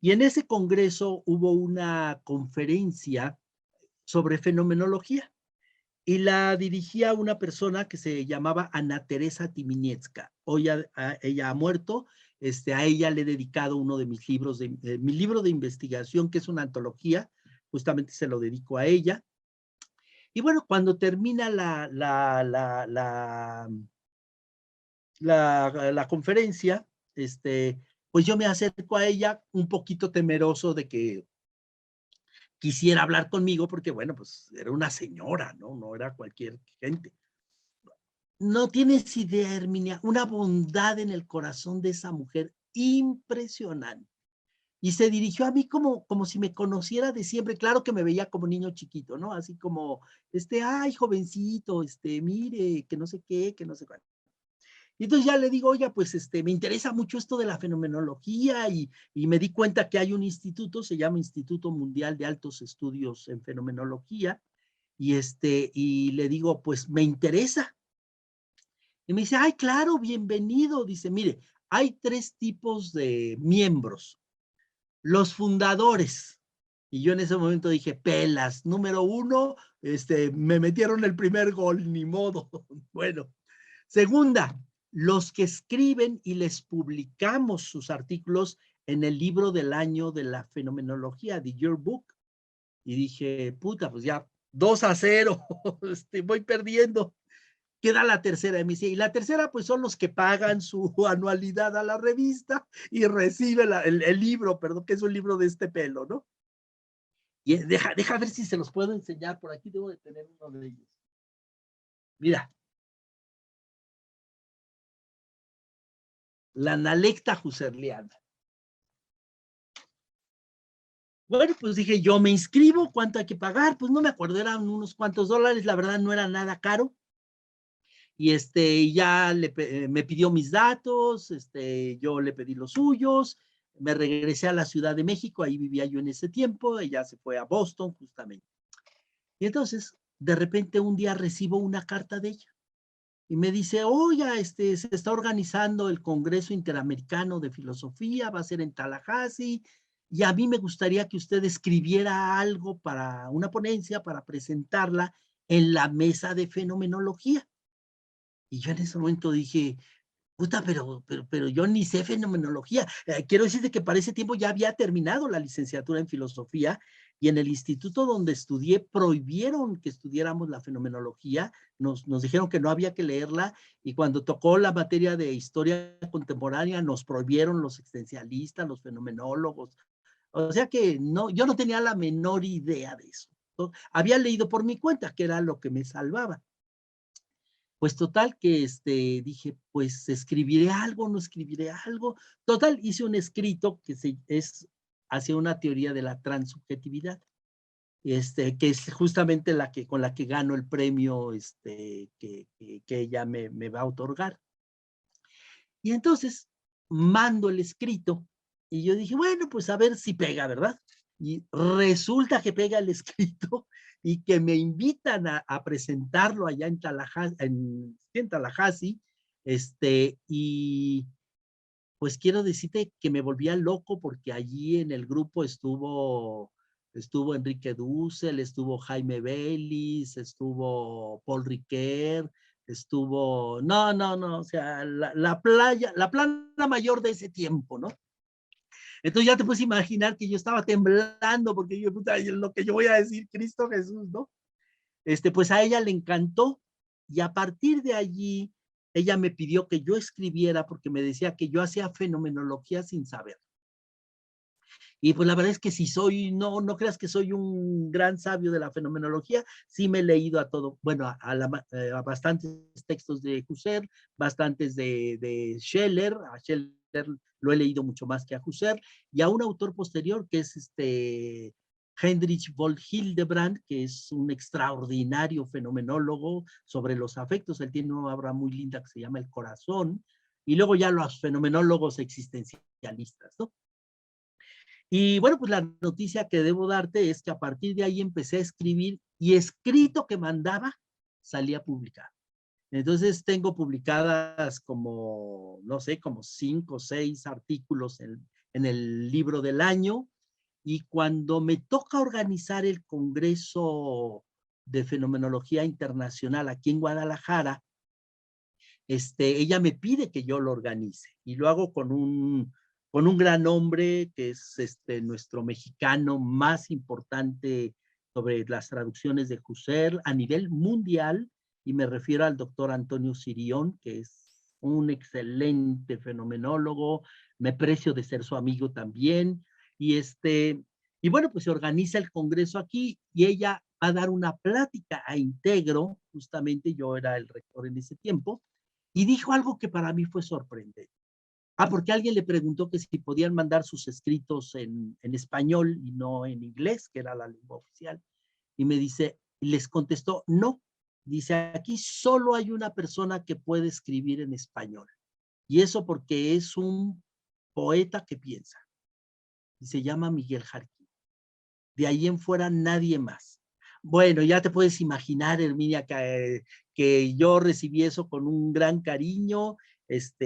Speaker 4: Y en ese congreso hubo una conferencia sobre fenomenología y la dirigía una persona que se llamaba Ana Teresa Timiniecka. Hoy ella ha muerto. A ella le he dedicado uno de mis libros, mi libro de investigación, que es una antología, justamente se lo dedico a ella. Y bueno, cuando termina la conferencia, pues yo me acerco a ella un poquito temeroso de que quisiera hablar conmigo, porque bueno, pues era una señora, ¿no? No era cualquier gente. No tienes idea, Herminia, una bondad en el corazón de esa mujer impresionante. Y se dirigió a mí como si me conociera de siempre. Claro que me veía como niño chiquito, ¿no? Así como, ay, jovencito, mire, que no sé qué, que no sé cuál. Y entonces ya le digo, oiga, pues me interesa mucho esto de la fenomenología y me di cuenta que hay un instituto, se llama Instituto Mundial de Altos Estudios en Fenomenología, y le digo, pues me interesa. Y me dice, ay, claro, bienvenido. Dice, mire, hay 3 tipos de miembros. Los fundadores. Y yo en ese momento dije, pelas, número 1, me metieron el primer gol, ni modo. Bueno, segunda, los que escriben y les publicamos sus artículos en el libro del año de la fenomenología, The Yearbook. Y dije, puta, pues ya 2-0, voy perdiendo. Queda la tercera emisión. Y la tercera, pues son los que pagan su anualidad a la revista y reciben el libro, perdón, que es un libro de este pelo, ¿no? Y deja ver si se los puedo enseñar. Por aquí debo de tener uno de ellos. Mira. La Analecta Husserliana. Bueno, pues dije, yo me inscribo, ¿cuánto hay que pagar? Pues no me acuerdo, eran unos cuantos dólares, la verdad no era nada caro. Y ya me pidió mis datos, yo le pedí los suyos, me regresé a la Ciudad de México, ahí vivía yo en ese tiempo, ella se fue a Boston justamente. Y entonces, de repente un día recibo una carta de ella y me dice, oye, se está organizando el Congreso Interamericano de Filosofía, va a ser en Tallahassee, y a mí me gustaría que usted escribiera algo para una ponencia, para presentarla en la mesa de fenomenología. Y yo en ese momento dije, puta, pero yo ni sé fenomenología. Quiero decirte que para ese tiempo ya había terminado la licenciatura en filosofía y en el instituto donde estudié prohibieron que estudiáramos la fenomenología, nos dijeron que no había que leerla y cuando tocó la materia de historia contemporánea nos prohibieron los existencialistas, los fenomenólogos. O sea que no, yo no tenía la menor idea de eso. Había leído por mi cuenta, que era lo que me salvaba. Pues total que dije, pues escribiré algo, no escribiré algo. Total, hice un escrito que es hacia una teoría de la transsubjetividad, que es justamente con la que gano el premio que ella me va a otorgar. Y entonces mando el escrito y yo dije, bueno, pues a ver si pega, ¿verdad? Y resulta que pega el escrito y que me invitan a presentarlo allá en Tallahassee, y pues quiero decirte que me volvía loco porque allí en el grupo estuvo Enrique Dussel, estuvo Jaime Baylis, estuvo Paul Ricoeur, no, o sea, la plana mayor de ese tiempo, ¿no? Entonces ya te puedes imaginar que yo estaba temblando porque yo, puta, lo que yo voy a decir, Cristo Jesús, ¿no? Pues a ella le encantó y a partir de allí ella me pidió que yo escribiera porque me decía que yo hacía fenomenología sin saber. Y pues la verdad es que si no creas que soy un gran sabio de la fenomenología, sí me he leído a todo, bueno, a bastantes textos de Husserl, bastantes de Scheller, a Scheller lo he leído mucho más que a Husserl, y a un autor posterior que es Heinrich von Hildebrand, que es un extraordinario fenomenólogo sobre los afectos. Él tiene una obra muy linda que se llama El Corazón, y luego ya los fenomenólogos existencialistas, ¿no? Y bueno, pues la noticia que debo darte es que a partir de ahí empecé a escribir y escrito que mandaba salía publicado. Entonces tengo publicadas como, no sé, como 5 o 6 artículos en el libro del año. Y cuando me toca organizar el Congreso de Fenomenología Internacional aquí en Guadalajara, ella me pide que yo lo organice y lo hago con un gran hombre que es nuestro mexicano más importante sobre las traducciones de Husserl a nivel mundial, y me refiero al doctor Antonio Sirión, que es un excelente fenomenólogo, me precio de ser su amigo también, y bueno, pues se organiza el congreso aquí y ella va a dar una plática a Integro, justamente yo era el rector en ese tiempo, y dijo algo que para mí fue sorprendente. Porque alguien le preguntó que si podían mandar sus escritos en español y no en inglés, que era la lengua oficial. Y me dice, les contestó, no. Dice, aquí solo hay una persona que puede escribir en español. Y eso porque es un poeta que piensa. Y se llama Miguel Jarquín. De ahí en fuera nadie más. Bueno, ya te puedes imaginar, Herminia, que yo recibí eso con un gran cariño.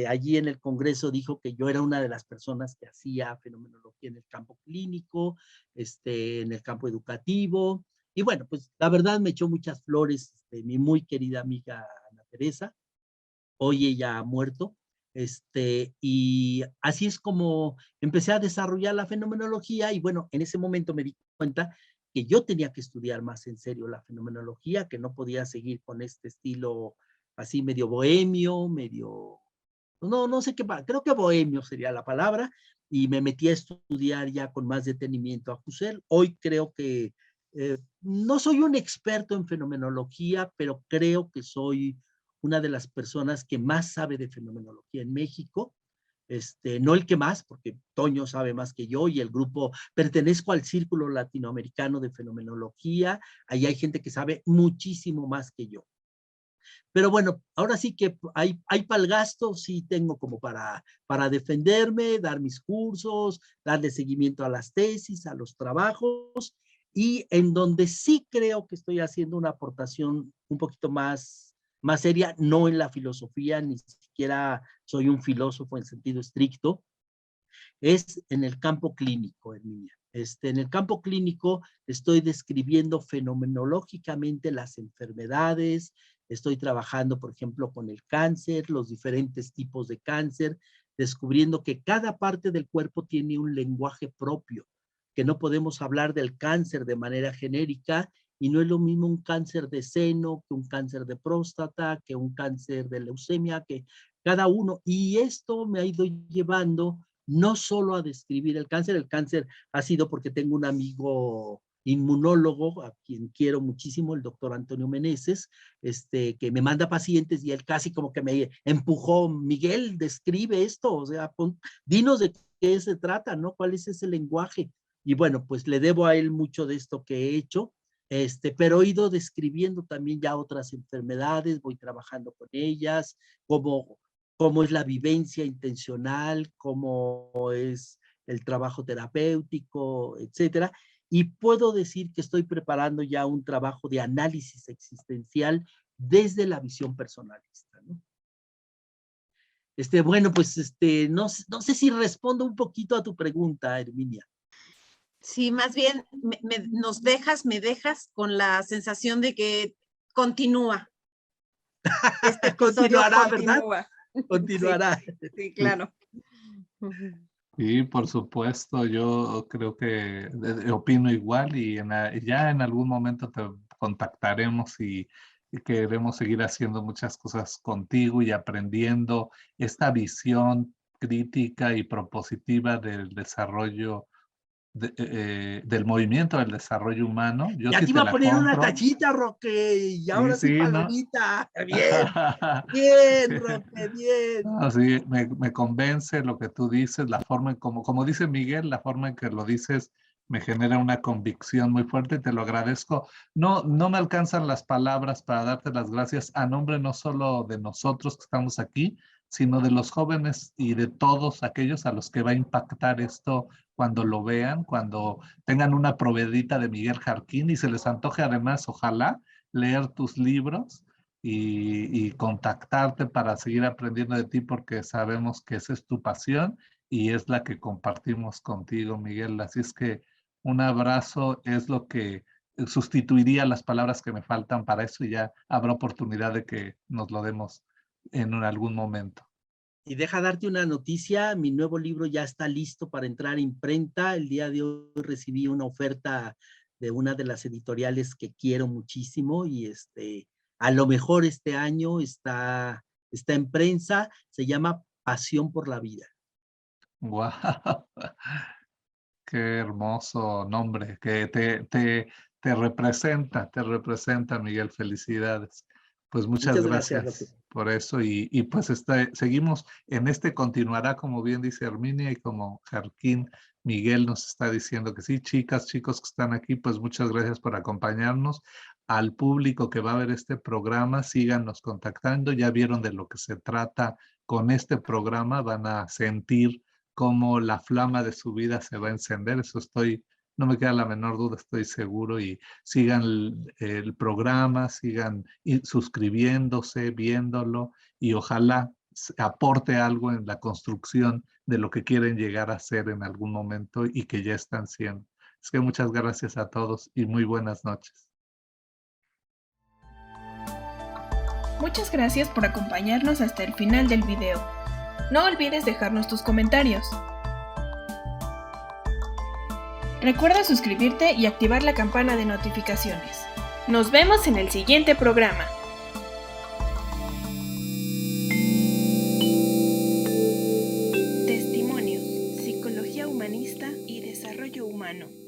Speaker 4: Allí en el Congreso dijo que yo era una de las personas que hacía fenomenología en el campo clínico, en el campo educativo. Y bueno, pues la verdad me echó muchas flores mi muy querida amiga Ana Teresa. Hoy ella ha muerto. Y así es como empecé a desarrollar la fenomenología, y bueno, en ese momento me di cuenta que yo tenía que estudiar más en serio la fenomenología, que no podía seguir con este estilo así medio bohemio, medio, no sé qué, creo que bohemio sería la palabra, y me metí a estudiar ya con más detenimiento a Husserl. Hoy creo que no soy un experto en fenomenología, pero creo que soy una de las personas que más sabe de fenomenología en México. No el que más, porque Toño sabe más que yo, y el grupo, pertenezco al Círculo Latinoamericano de Fenomenología, ahí hay gente que sabe muchísimo más que yo. Pero bueno, ahora sí que hay para el gasto, sí tengo como para defenderme, dar mis cursos, darle seguimiento a las tesis, a los trabajos, y en donde sí creo que estoy haciendo una aportación un poquito más seria, no en la filosofía, ni siquiera soy un filósofo en sentido estricto, es en el campo clínico, Herminia. En el campo clínico estoy describiendo fenomenológicamente las enfermedades, estoy trabajando, por ejemplo, con el cáncer, los diferentes tipos de cáncer, descubriendo que cada parte del cuerpo tiene un lenguaje propio, que no podemos hablar del cáncer de manera genérica, y no es lo mismo un cáncer de seno que un cáncer de próstata, que un cáncer de leucemia, que cada uno, y esto me ha ido llevando no solo a describir el cáncer ha sido porque tengo un amigo inmunólogo, a quien quiero muchísimo, el doctor Antonio Meneses, que me manda pacientes, y él casi como que me empujó, Miguel, describe esto, o sea, dinos de qué se trata, ¿no? ¿Cuál es ese lenguaje? Y bueno, pues le debo a él mucho de esto que he hecho, pero he ido describiendo también ya otras enfermedades, voy trabajando con ellas, cómo es la vivencia intencional, cómo es el trabajo terapéutico, etcétera. Y puedo decir que estoy preparando ya un trabajo de análisis existencial desde la visión personalista, ¿no? Bueno, pues no sé si respondo un poquito a tu pregunta, Herminia.
Speaker 2: Sí, más bien me dejas con la sensación de que continúa. Este episodio
Speaker 4: Continuará,
Speaker 2: continúa.
Speaker 4: ¿verdad? Continuará.
Speaker 2: Sí, sí, claro.
Speaker 3: Sí, por supuesto, yo creo que opino igual, y ya en algún momento te contactaremos y queremos seguir haciendo muchas cosas contigo y aprendiendo esta visión crítica y propositiva del desarrollo del movimiento del desarrollo humano. Yo
Speaker 4: Ya
Speaker 3: sí
Speaker 4: te
Speaker 3: te
Speaker 4: iba a
Speaker 3: la
Speaker 4: poner una
Speaker 3: compro.
Speaker 4: tachita, Roque, y
Speaker 3: Sí,
Speaker 4: ahora sí
Speaker 3: sí, ¿no?
Speaker 4: palomita. Bien, bien, Roque, bien.
Speaker 3: No, sí, me convence lo que tú dices, la forma en como dice Miguel, la forma en que lo dices me genera una convicción muy fuerte, y te lo agradezco. No me alcanzan las palabras para darte las gracias a nombre no solo de nosotros que estamos aquí, sino de los jóvenes y de todos aquellos a los que va a impactar esto cuando lo vean, cuando tengan una probadita de Miguel Jarquín y se les antoje además, ojalá, leer tus libros. y contactarte para seguir aprendiendo de ti porque sabemos que esa es tu pasión y es la que compartimos contigo, Miguel. Así es que un abrazo es lo que sustituiría las palabras que me faltan para eso y ya habrá oportunidad de que nos lo demos en algún momento.
Speaker 4: Y deja darte una noticia, mi nuevo libro ya está listo para entrar a imprenta. El día de hoy recibí una oferta de una de las editoriales que quiero muchísimo y a lo mejor este año está en prensa, se llama Pasión por la Vida.
Speaker 3: ¡Wow! Qué hermoso nombre, que te representa, Miguel, felicidades. Pues muchas
Speaker 4: Muchas gracias, Raquel.
Speaker 3: gracias por eso y pues seguimos, continuará, como bien dice Herminia y como Jarquín Miguel nos está diciendo que sí, chicas, chicos que están aquí, pues muchas gracias por acompañarnos. Al público que va a ver este programa, síganos contactando, ya vieron de lo que se trata con este programa, van a sentir cómo la flama de su vida se va a encender, eso no me queda la menor duda, estoy seguro, y sigan el programa, sigan suscribiéndose, viéndolo, y ojalá aporte algo en la construcción de lo que quieren llegar a ser en algún momento y que ya están siendo. Es que muchas gracias a todos y muy buenas noches.
Speaker 1: Muchas gracias por acompañarnos hasta el final del video. No olvides dejarnos tus comentarios. Recuerda suscribirte y activar la campana de notificaciones. Nos vemos en el siguiente programa. Testimonios, Psicología Humanista y Desarrollo Humano.